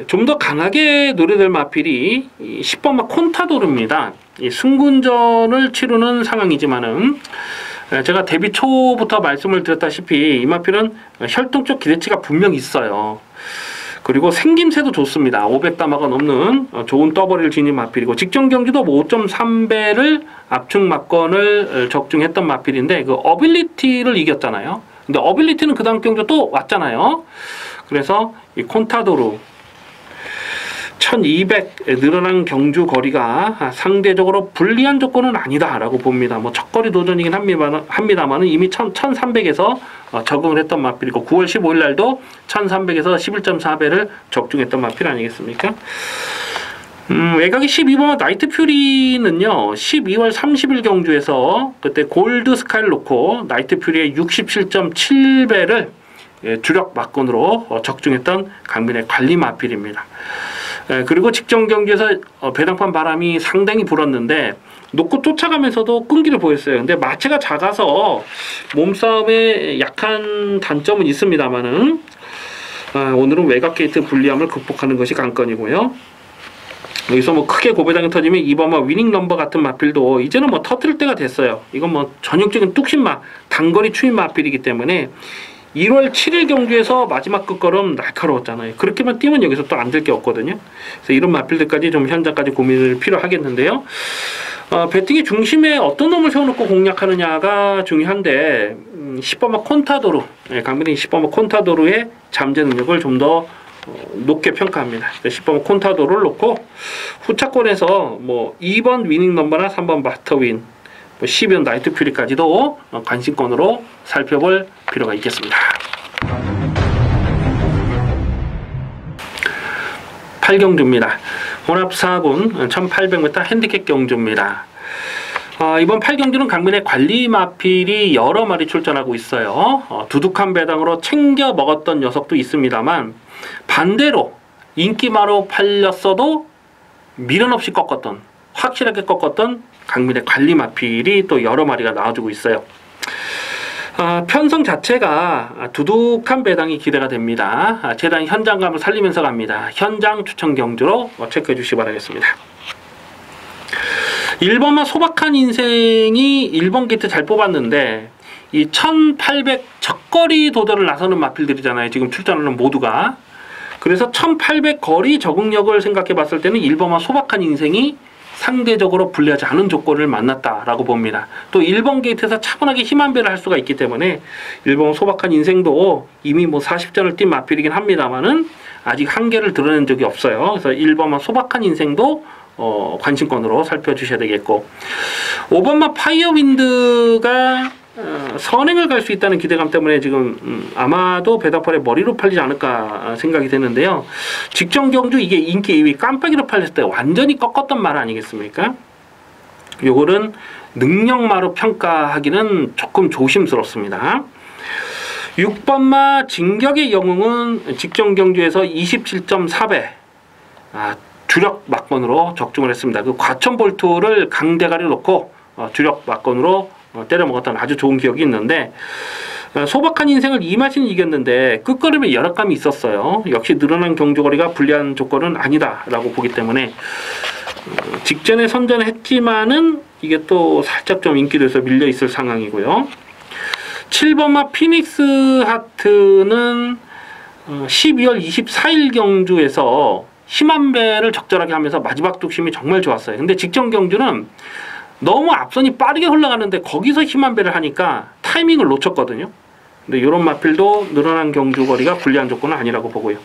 Speaker 1: 좀 더 강하게 노려될 마필이 10번마 콘타도르입니다. 승군전을 치르는 상황이지만은 제가 데뷔 초부터 말씀을 드렸다시피 이 마필은 혈통적 기대치가 분명히 있어요. 그리고 생김새도 좋습니다. 500담화가 넘는 좋은 떠버리를 지닌 마필이고, 직전 경기도 5.3배를 압축 막건을 적중했던 마필인데 그 어빌리티를 이겼잖아요. 근데 어빌리티는 그 다음 경주 또 왔잖아요. 그래서 이 콘타도르 1200 늘어난 경주 거리가 상대적으로 불리한 조건은 아니다라고 봅니다. 뭐 첫거리 도전이긴 합니다만은 이미 1300에서 적응을 했던 마필이고 9월 15일 날도 1300에서 11.4배를 적중했던 마필 아니겠습니까? 외곽이 12번 나이트 퓨리는요 12월 30일 경주에서 그때 골드 스카이를 놓고 나이트 퓨리의 67.7배를 주력 막건으로 적중했던 강민의 관리 마필입니다. 그리고 직전 경기에서 배당판 바람이 상당히 불었는데 놓고 쫓아가면서도 끈기를 보였어요. 근데 마체가 작아서 몸싸움에 약한 단점은 있습니다만은 오늘은 외곽 게이트 불리함을 극복하는 것이 관건이고요. 여기서 뭐 크게 고배당이 터지면 2번마 위닝 넘버 같은 마필도 이제는 뭐 터뜨릴 때가 됐어요. 이건 뭐 전형적인 뚝심마 단거리 추인 마필이기 때문에 1월 7일 경주에서 마지막 끝걸음 날카로웠잖아요. 그렇게만 뛰면 여기서 또 안 될 게 없거든요. 그래서 이런 마필들까지 좀 현장까지 고민을 필요하겠는데요. 배팅의 중심에 어떤 놈을 세워놓고 공략하느냐가 중요한데 10번마 콘타도르, 강민이 10번마 콘타도르의 잠재 능력을 좀 더 높게 평가합니다. 10번 콘타도를 놓고 후차권에서 뭐 2번 위닝 넘버나 3번 마스터윈, 뭐 12번 나이트 퓨리까지도 관심권으로 살펴볼 필요가 있겠습니다. 8경주입니다. 혼합 4군 1800m 핸디캡 경주입니다. 이번 8경주는 강민의 관리 마필이 여러 마리 출전하고 있어요. 두둑한 배당으로 챙겨 먹었던 녀석도 있습니다만 반대로 인기마로 팔렸어도 미련 없이 꺾었던, 확실하게 꺾었던 강민의 관리 마필이 또 여러 마리가 나와주고 있어요. 편성 자체가 두둑한 배당이 기대가 됩니다. 재단 현장감을 살리면서 갑니다. 현장 추천 경주로 체크해 주시기 바라겠습니다. 1번만 소박한 인생이 1번 게이트 잘 뽑았는데 이 1800 적거리 도전을 나서는 마필들이잖아요. 지금 출전하는 모두가. 그래서 1800 거리 적응력을 생각해 봤을 때는 1번만 소박한 인생이 상대적으로 불리하지 않은 조건을 만났다라고 봅니다. 또 1번 게이트에서 차분하게 힘한 배를 할 수가 있기 때문에 1번 소박한 인생도 이미 뭐 40전을 뛴 마필이긴 합니다만은 아직 한계를 드러낸 적이 없어요. 그래서 1번만 소박한 인생도 관심권으로 살펴주셔야 되겠고, 5번마 파이어윈드가 선행을 갈 수 있다는 기대감 때문에 지금 아마도 배당팔에 머리로 팔리지 않을까 생각이 되는데요. 직전 경주 이게 인기 2위 깜빡이로 팔렸을 때 완전히 꺾었던 말 아니겠습니까? 요거는 능력마로 평가하기는 조금 조심스럽습니다. 6번마 진격의 영웅은 직전 경주에서 27.4배 주력 막건으로 적중을 했습니다. 그 과천 볼트를 강대가리를 놓고 주력 막건으로 때려 먹었던 아주 좋은 기억이 있는데, 소박한 인생을 이마신 이겼는데 끝걸음에 열악감이 있었어요. 역시 늘어난 경주거리가 불리한 조건은 아니다라고 보기 때문에 직전에 선전을 했지만은 이게 또 살짝 좀 인기도에서 밀려 있을 상황이고요. 7번마 피닉스 하트는 12월 24일 경주에서 힘한 배를 적절하게 하면서 마지막 뚝심이 정말 좋았어요. 근데 직전 경주는 너무 앞선이 빠르게 흘러가는데 거기서 힘한 배를 하니까 타이밍을 놓쳤거든요. 근데 이런 마필도 늘어난 경주거리가 불리한 조건은 아니라고 보고요.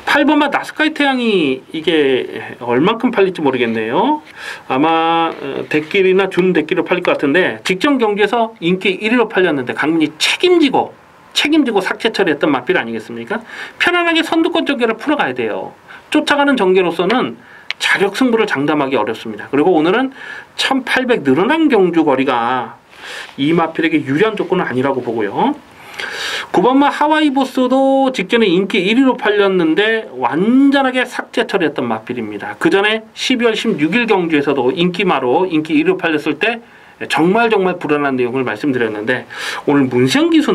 Speaker 1: 8번마 나스카이 태양이 이게 얼만큼 팔릴지 모르겠네요. 아마 대길이나 준 대길로 팔릴 것 같은데 직전 경주에서 인기 1위로 팔렸는데 강민이 책임지고 삭제 처리했던 마필 아니겠습니까? 편안하게 선두권 전개를 풀어가야 돼요. 쫓아가는 전개로서는 자력 승부를 장담하기 어렵습니다. 그리고 오늘은 1800 늘어난 경주 거리가 이 마필에게 유리한 조건은 아니라고 보고요. 9번마 하와이 보스도 직전에 인기 1위로 팔렸는데 완전하게 삭제 처리했던 마필입니다. 그 전에 12월 16일 경주에서도 인기마로 인기 1위로 팔렸을 때 정말 불안한 내용을 말씀드렸는데 오늘 문시영 기수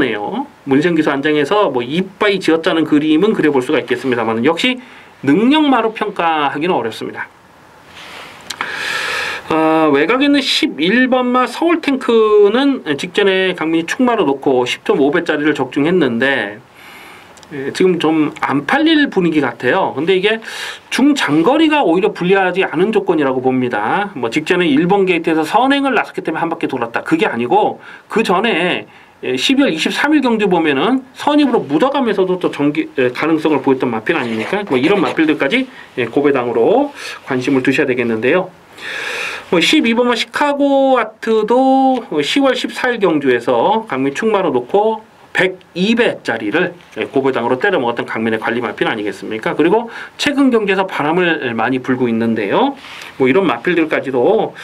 Speaker 1: 안장에서 뭐 이빠이 지었다는 그림은 그려볼 수가 있겠습니다만 역시 능력마로 평가하기는 어렵습니다. 외곽에 있는 11번마 서울탱크는 직전에 강민이 축마로 놓고 10.5배짜리를 적중했는데 지금 좀 안 팔릴 분위기 같아요. 근데 이게 중장거리가 오히려 불리하지 않은 조건이라고 봅니다. 뭐 직전에 1번 게이트에서 선행을 나섰기 때문에 한 바퀴 돌았다. 그게 아니고 그 전에 12월 23일 경주 보면은 선입으로 묻어가면서도 또 전기 가능성을 보였던 마필 아닙니까? 뭐 이런 마필들까지 고배당으로 관심을 두셔야 되겠는데요. 12번마 시카고 아트도 10월 14일 경주에서 강민 축마로 놓고 102배짜리를 고배당으로 때려 먹었던 강민의 관리 마필 아니겠습니까? 그리고 최근 경기에서 바람을 많이 불고 있는데요. 뭐 이런 마필들까지도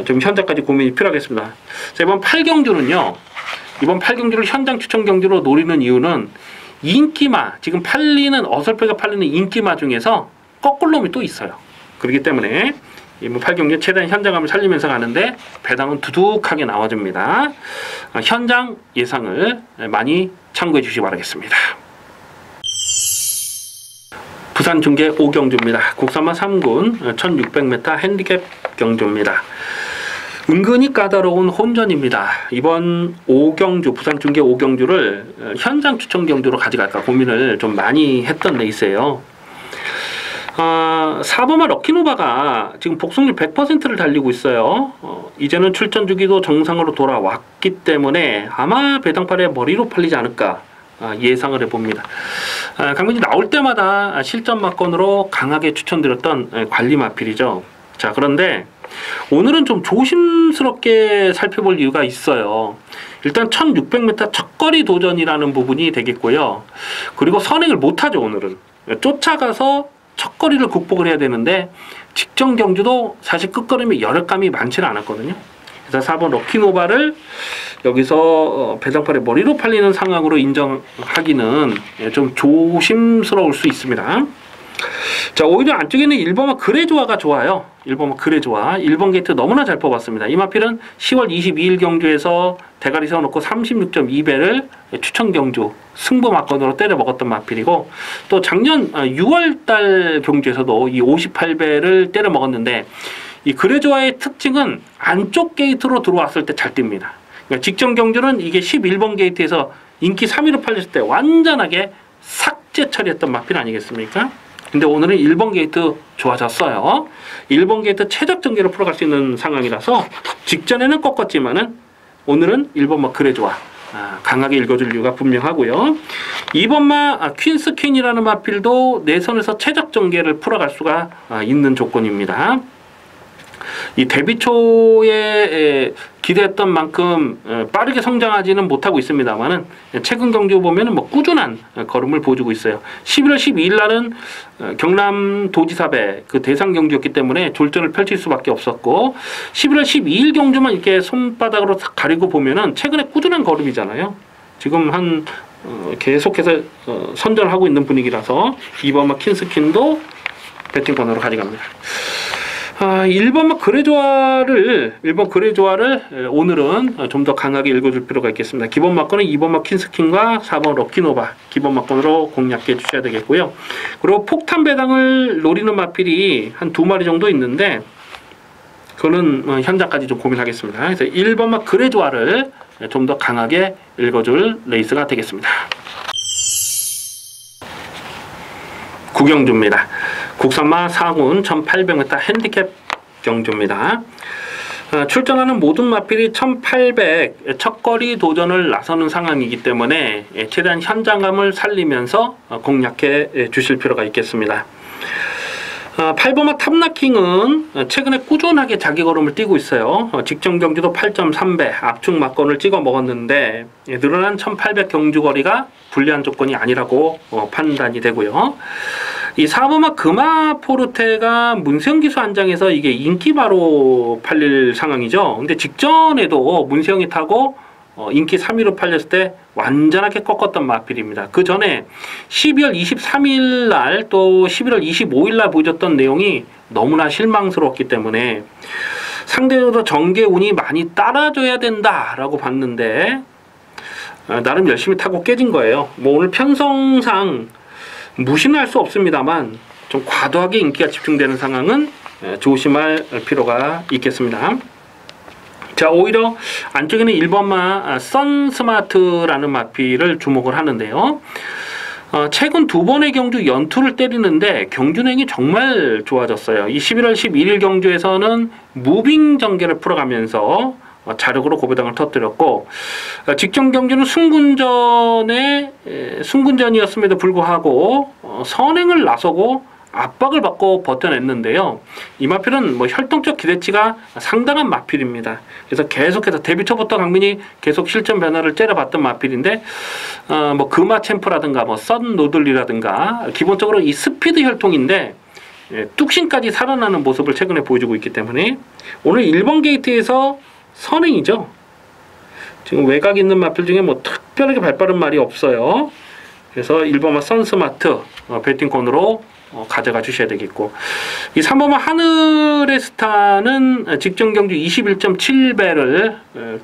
Speaker 1: 좀 현장까지 고민이 필요하겠습니다. 자, 이번 8경주는요. 이번 8경주를 현장 추천 경주로 노리는 이유는 인기마, 지금 어설프게 팔리는 인기마 중에서 거꾸로놈이 또 있어요. 그렇기 때문에 이번 8경주 최대한 현장감을 살리면서 가는데 배당은 두둑하게 나와줍니다. 현장 예상을 많이 참고해 주시기 바라겠습니다. 부산 중계 5경주입니다. 국산마 3군 1600m 핸디캡 경주입니다. 은근히 까다로운 혼전입니다. 이번 5경주, 부산 중계 5경주를 현장 추천 경주로 가져갈까 고민을 좀 많이 했던 레이스예요. 4번마 럭키노바가 지금 복속률 100%를 달리고 있어요. 이제는 출전 주기도 정상으로 돌아왔기 때문에 아마 배당팔의 머리로 팔리지 않을까 예상을 해봅니다. 강민이 나올 때마다 실전 막건으로 강하게 추천드렸던 관리 마필이죠. 자, 그런데 오늘은 좀 조심스럽게 살펴볼 이유가 있어요. 일단 1600m 첫거리 도전이라는 부분이 되겠고요. 그리고 선행을 못하죠. 오늘은 쫓아가서 첫거리를 극복을 해야 되는데 직전 경주도 사실 끝걸음에 여력감이 많지는 않았거든요. 그래서 4번 럭키노바를 여기서 배당팔의 머리로 팔리는 상황으로 인정하기는 좀 조심스러울 수 있습니다. 자, 오히려 안쪽에는 1번마 그레조아가 좋아요. 1번마 그레조아 1번 게이트 너무나 잘 뽑았습니다. 이 마필은 10월 22일 경주에서 대가리 세워놓고 36.2배를 추천 경주 승부 막건으로 때려 먹었던 마필이고, 또 작년 6월달 경주에서도 이 58배를 때려 먹었는데, 이 그레조아의 특징은 안쪽 게이트로 들어왔을 때 잘 띱니다. 그러니까 직전 경주는 이게 11번 게이트에서 인기 3위로 팔렸을 때 완전하게 삭제 처리했던 마필 아니겠습니까? 근데 오늘은 1번 게이트 좋아졌어요. 1번 게이트 최적 전개로 풀어갈 수 있는 상황이라서 직전에는 꺾었지만은 오늘은 1번마 그레조아 강하게 읽어줄 이유가 분명하고요. 2번마 퀸스퀸이라는 마필도 내선에서 최적 전개를 풀어갈 수가 있는 조건입니다. 이 데뷔 초에 기대했던 만큼 빠르게 성장하지는 못하고 있습니다만은 최근 경주 보면은 뭐 꾸준한 걸음을 보여주고 있어요. 11월 12일 날은 경남 도지사배 그 대상 경주였기 때문에 졸전을 펼칠 수밖에 없었고, 11월 12일 경주만 이렇게 손바닥으로 가리고 보면은 최근에 꾸준한 걸음이잖아요. 지금 계속해서 선전을 하고 있는 분위기라서 2번마 퀸스킨도 배팅권으로 가져갑니다. 1번 그레조아를 오늘은 좀 더 강하게 읽어줄 필요가 있겠습니다. 기본 막건은 2번마 퀸스킨과 4번 럭키노바 기본 막건으로 공략해 주셔야 되겠고요. 그리고 폭탄 배당을 노리는 마필이 한 2마리 정도 있는데 그거는 현장까지 좀 고민하겠습니다. 그래서 1번마 그레조아를 좀 더 강하게 읽어줄 레이스가 되겠습니다. 구경주입니다. 국산마 4군 1800m 핸디캡 경주입니다. 출전하는 모든 마필이 1800 첫거리 도전을 나서는 상황이기 때문에 최대한 현장감을 살리면서 공략해 주실 필요가 있겠습니다. 8번마 탑나킹은 최근에 꾸준하게 자기 걸음을 뛰고 있어요. 직전 경주도 8.3배 압축 막건을 찍어 먹었는데 늘어난 1800 경주거리가 불리한 조건이 아니라고 판단이 되고요. 이 4번마 금화포르테가 문세영 기수 안장에서 이게 인기바로 팔릴 상황이죠. 근데 직전에도 문세영이 타고 인기 3위로 팔렸을 때 완전하게 꺾었던 마필입니다. 그 전에 12월 23일 날 또 11월 25일 날 보여줬던 내용이 너무나 실망스러웠기 때문에 상대적으로 전개 운이 많이 따라줘야 된다라고 봤는데 나름 열심히 타고 깨진 거예요. 뭐 오늘 편성상 무시는 할 수 없습니다만 좀 과도하게 인기가 집중되는 상황은 조심할 필요가 있겠습니다. 자, 오히려 안쪽에는 1번마 선스마트라는 마필을 주목을 하는데요. 최근 2번의 경주 연투를 때리는데 경주행이 정말 좋아졌어요. 이 11월 11일 경주에서는 무빙 전개를 풀어가면서 자력으로 고배당을 터뜨렸고, 직전 경주는 승군전이었음에도 불구하고 선행을 나서고 압박을 받고 버텨냈는데요. 이 마필은 뭐 혈통적 기대치가 상당한 마필입니다. 그래서 계속해서 데뷔 초부터 강민이 계속 실전 변화를 째려봤던 마필인데, 뭐 금화 챔프라든가 뭐 썬 노들리라든가 기본적으로 이 스피드 혈통인데 뚝심까지 살아나는 모습을 최근에 보여주고 있기 때문에 오늘 1번 게이트에서 선행이죠. 지금 외곽 있는 마필 중에 뭐 특별하게 발빠른 말이 없어요. 그래서 1번마 선스마트 배팅권으로 가져가 주셔야 되겠고, 이 3번마 하늘의 스타는 직전 경주 21.7배를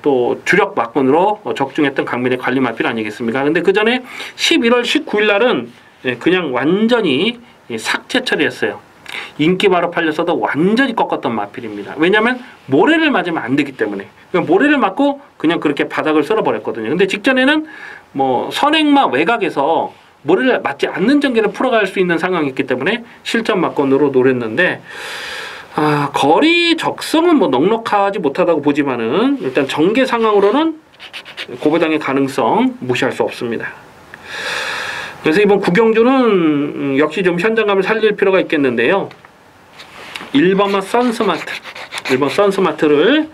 Speaker 1: 또 주력 막건으로 적중했던 강민의 관리 마필 아니겠습니까? 근데 그 전에 11월 19일 날은 그냥 완전히 삭제 처리했어요. 인기 바로 팔렸어도 완전히 꺾었던 마필입니다. 왜냐하면 모래를 맞으면 안 되기 때문에. 모래를 맞고 그냥 그렇게 바닥을 쓸어버렸거든요. 근데 직전에는 뭐 선행마 외곽에서 머리를 맞지 않는 전개를 풀어갈 수 있는 상황이었기 때문에 실전 막건으로 노렸는데 거리 적성은 뭐 넉넉하지 못하다고 보지만은 일단 전개 상황으로는 고배당의 가능성 무시할 수 없습니다. 그래서 이번 구경주는 역시 좀 현장감을 살릴 필요가 있겠는데요. 1번마 선스마트를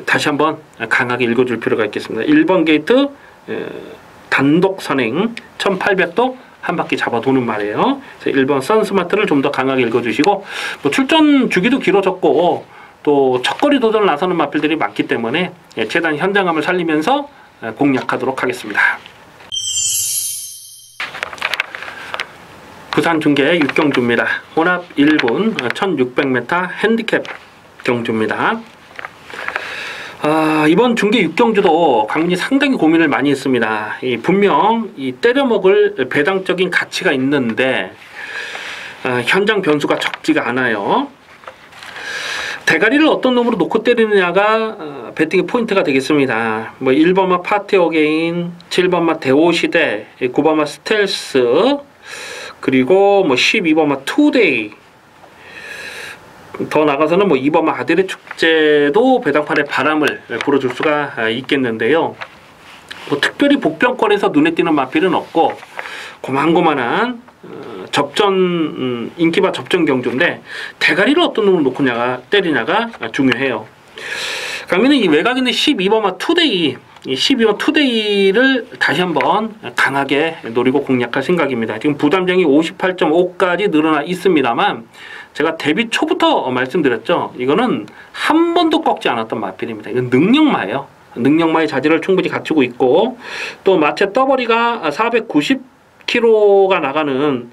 Speaker 1: 다시 한번 강하게 읽어줄 필요가 있겠습니다. 1번 게이트 단독 선행 1800도 한 바퀴 잡아 도는 말이에요. 1번 선스마트를 좀 더 강하게 읽어주시고, 뭐 출전 주기도 길어졌고 또 첫거리 도전을 나서는 마필들이 많기 때문에 최대한 현장감을 살리면서 공략하도록 하겠습니다. 부산 중계 6경주입니다. 혼합 1군 1600m 핸디캡 경주입니다. 이번 중계 6경주도 강민이 상당히 고민을 많이 했습니다. 분명 이 때려먹을 배당적인 가치가 있는데 현장 변수가 적지가 않아요. 대가리를 어떤 놈으로 놓고 때리느냐가 배팅의 포인트가 되겠습니다. 뭐 1번마 파티 어게인, 7번마 대오시대, 9번마 스텔스, 그리고 뭐 12번마 투데이, 더 나가서는 뭐 2번마 아데레 축제도 배당판에 바람을 불어줄 수가 있겠는데요. 뭐 특별히 복병권에서 눈에 띄는 마필은 없고 고만고만한 인기바 접전 경주인데 대가리를 어떤 놈으로 놓고 때리냐가 중요해요. 강민은 이 외곽에 있는 12번마 투데이, 이 12번 투데이를 다시 한번 강하게 노리고 공략할 생각입니다. 지금 부담장이 58.5까지 늘어나 있습니다만 제가 데뷔 초부터 말씀드렸죠. 이거는 한 번도 꺾지 않았던 마필입니다. 이건 능력마예요. 능력마의 자질을 충분히 갖추고 있고 또 마체 떠버리가 490kg가 나가는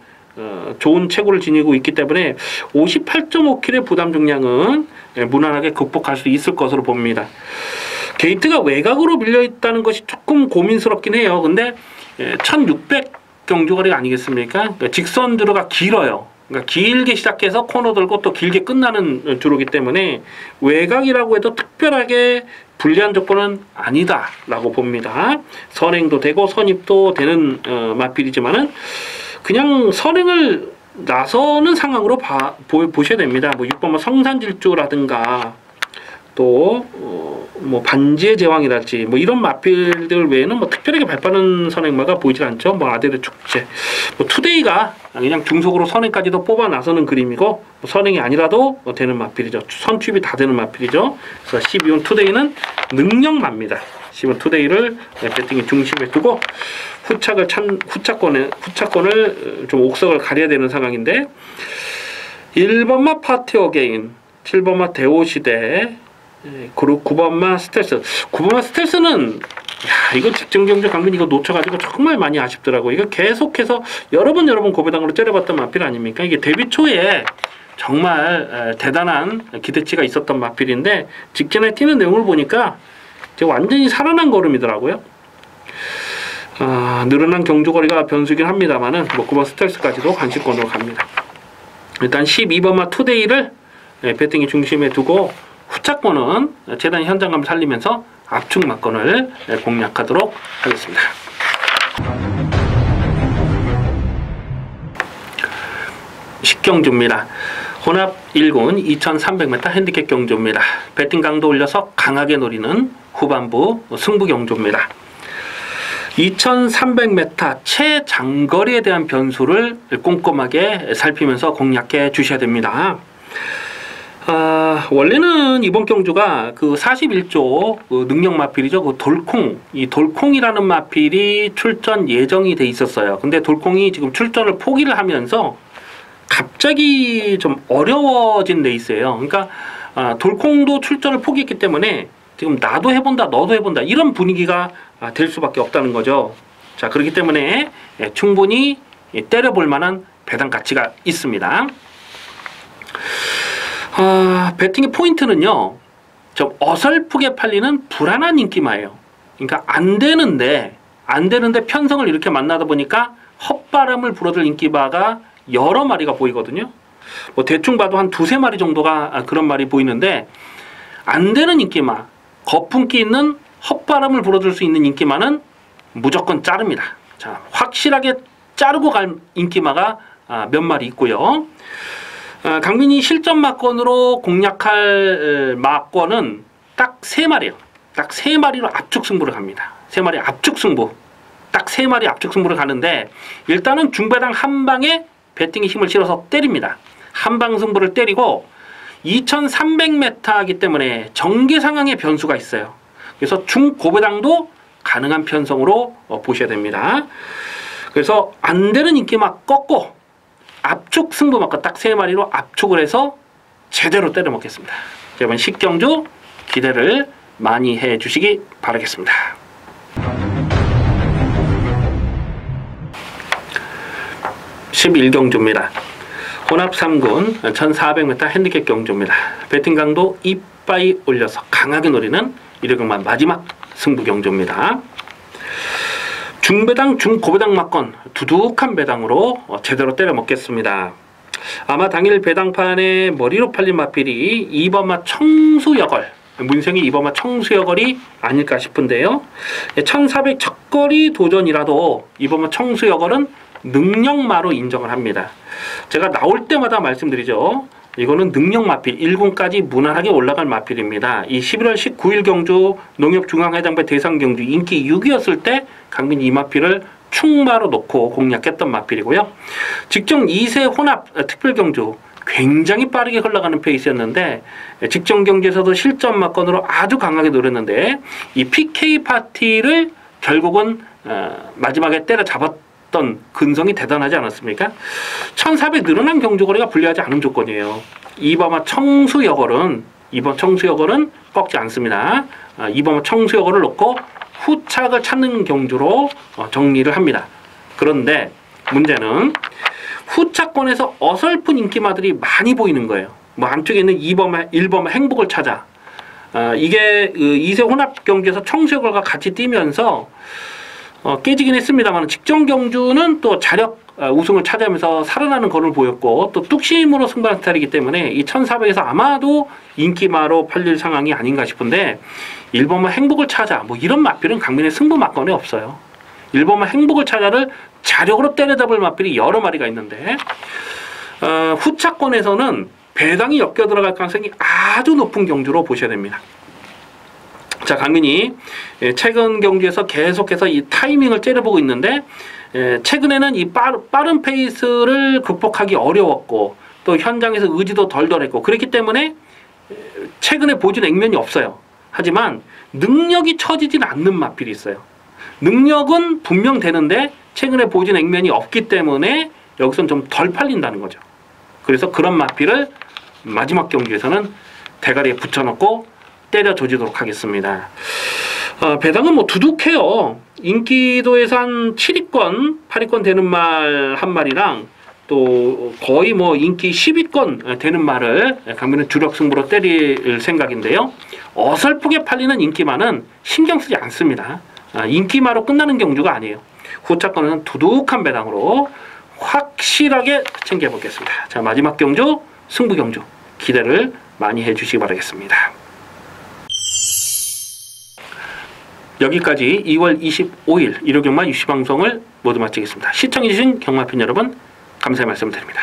Speaker 1: 좋은 체구를 지니고 있기 때문에 58.5kg의 부담 중량은 무난하게 극복할 수 있을 것으로 봅니다. 게이트가 외곽으로 밀려있다는 것이 조금 고민스럽긴 해요. 근데 1600 경주거리가 아니겠습니까? 그러니까 직선 주로가 길어요. 그러니까 길게 시작해서 코너 돌고 또 길게 끝나는 주로기 때문에 외곽이라고 해도 특별하게 불리한 조건은 아니다라고 봅니다. 선행도 되고 선입도 되는 마필이지만은 그냥 선행을 나서는 상황으로 보셔야 됩니다. 뭐 6번 성산질주라든가 또 뭐 반지의 제왕이랄지 뭐 이런 마필들 외에는 뭐 특별하게 발빠른 선행마가 보이질 않죠. 뭐 아데르 축제, 뭐 투데이가 그냥 중속으로 선행까지도 뽑아 나서는 그림이고 뭐 선행이 아니라도 되는 마필이죠. 선취입이 다 되는 마필이죠. 그래서 12번 투데이는 능력마입니다. 12번 투데이를 배팅의 중심에 두고 후차권을 좀 옥석을 가려야 되는 상황인데 1번마 파티 어게인, 7번마 대오시대, 그리고 9번마 스텔스. 9번마 스텔스는 이거 직전경주 강민 이거 놓쳐가지고 정말 많이 아쉽더라고. 이거 계속해서 여러 번 고배당으로 째려봤던 마필 아닙니까? 이게 데뷔 초에 정말 대단한 기대치가 있었던 마필인데 직전에 튀는 내용을 보니까 완전히 살아난 걸음이더라고요. 늘어난 경주거리가 변수긴 합니다만은 뭐 9번 스텔스까지도 관심권으로 갑니다. 일단 12번마 투데이를 배팅의 중심에 두고 후차권은 최대한 현장감을 살리면서 압축 막건을 공략하도록 하겠습니다. 식경주입니다. 혼합 1군 2300m 핸디캡 경주입니다. 배팅 강도 올려서 강하게 노리는 후반부 승부 경주입니다. 2300m 최장거리에 대한 변수를 꼼꼼하게 살피면서 공략해 주셔야 됩니다. 원래는 이번 경주가 그 41조 그 능력 마필이죠. 그 돌콩, 이 돌콩이라는 마필이 출전 예정이 돼 있었어요. 근데 돌콩이 지금 출전을 포기를 하면서 갑자기 좀 어려워진 레이스예요. 그러니까 돌콩도 출전을 포기했기 때문에 지금 나도 해본다, 너도 해본다 이런 분위기가 될 수밖에 없다는 거죠. 자, 그렇기 때문에 충분히 때려볼 만한 배당 가치가 있습니다. 배팅의 포인트는요, 좀 어설프게 팔리는 불안한 인기마예요. 그러니까 안 되는데 편성을 이렇게 만나다 보니까 헛바람을 불어들 인기마가 여러 마리가 보이거든요. 뭐 대충 봐도 한 두세 마리 정도가 그런 말이 보이는데 안 되는 인기마, 거품기 있는 헛바람을 불어줄 수 있는 인기마는 무조건 자릅니다. 자, 확실하게 자르고 갈 인기마가 몇 마리 있고요. 강민이 실전 막건으로 공략할 막건은 딱 3마리예요. 딱 3마리로 압축 승부를 갑니다. 3마리 압축 승부. 딱 3마리 압축 승부를 가는데 일단은 중배당 한 방에 배팅의 힘을 실어서 때립니다. 한 방 승부를 때리고 2300m이기 때문에 전개 상황의 변수가 있어요. 그래서 중고배당도 가능한 편성으로 보셔야 됩니다. 그래서 안 되는 인기막 꺾고 압축 승부막과 딱 3마리로 압축을 해서 제대로 때려 먹겠습니다. 이번 식경주 기대를 많이 해 주시기 바라겠습니다. 11경주입니다. 혼합 3군 1400m 핸디캡 경주입니다. 배팅 강도 이빠이 올려서 강하게 노리는 1회경마 마지막 승부 경주입니다. 중배당 중고배당 막건 두둑한 배당으로 제대로 때려 먹겠습니다. 아마 당일 배당판에 머리로 팔린 마필이 2번마 청수여걸, 문생이 2번마 청수여걸이 아닐까 싶은데요. 1400 첫거리 도전이라도 2번마 청수여걸은 능력마로 인정을 합니다. 제가 나올 때마다 말씀드리죠. 이거는 능력 마필 1군까지 무난하게 올라갈 마필입니다. 이 11월 19일 경주 농협중앙회장배 대상 경주 인기 6위였을 때 강민 이 마필을 충마로 놓고 공략했던 마필이고요. 직전 2세 혼합 특별 경주 굉장히 빠르게 흘러가는 페이스였는데 직전 경주에서도 실전 막건으로 아주 강하게 노렸는데 이 PK 파티를 결국은 마지막에 때려잡았던 근성이 대단하지 않았습니까? 1400 늘어난 경주거리가 불리하지 않은 조건이에요. 이번 청수여걸은 꺾지 않습니다. 이번 청수여걸을 놓고 후착을 찾는 경주로 정리를 합니다. 그런데 문제는 후차권에서 어설픈 인기마들이 많이 보이는 거예요. 뭐 안쪽에 있는 2번마, 1번마 행복을 찾아. 이게 그 2세 혼합 경기에서 청수여걸과 같이 뛰면서 깨지긴 했습니다만 직전 경주는 또 자력 우승을 차지하면서 살아나는 걸을 보였고 또 뚝심으로 승부하는 스타일이기 때문에 이 1400에서 아마도 인기마로 팔릴 상황이 아닌가 싶은데 1번마 행복을 찾아 뭐 이런 마필은 강민의 승부 막건에 없어요. 1번마 행복을 찾아를 자력으로 때려잡을 마필이 여러 마리가 있는데 후차권에서는 배당이 엮여 들어갈 가능성이 아주 높은 경주로 보셔야 됩니다. 자, 강민이 최근 경주에서 계속해서 이 타이밍을 째려보고 있는데 최근에는 이 빠른 페이스를 극복하기 어려웠고 또 현장에서 의지도 덜덜했고 그렇기 때문에 최근에 보여준 액면이 없어요. 하지만 능력이 처지진 않는 마필이 있어요. 능력은 분명 되는데 최근에 보여준 액면이 없기 때문에 여기서는 좀 덜 팔린다는 거죠. 그래서 그런 마필을 마지막 경기에서는 대가리에 붙여놓고 때려 조지도록 하겠습니다. 배당은 뭐 두둑해요. 인기도에서 한 7위권, 8위권 되는 말 한 마리랑 또 거의 뭐 인기 10위권 되는 말을 강민은 주력 승부로 때릴 생각인데요. 어설프게 팔리는 인기마는 신경 쓰지 않습니다. 인기마로 끝나는 경주가 아니에요. 후차권은 두둑한 배당으로 확실하게 챙겨보겠습니다. 자, 마지막 경주, 승부 경주 기대를 많이 해주시기 바라겠습니다. 여기까지 2월 25일 일요경마 유시방송을 모두 마치겠습니다. 시청해주신 경마팬 여러분 감사의 말씀을 드립니다.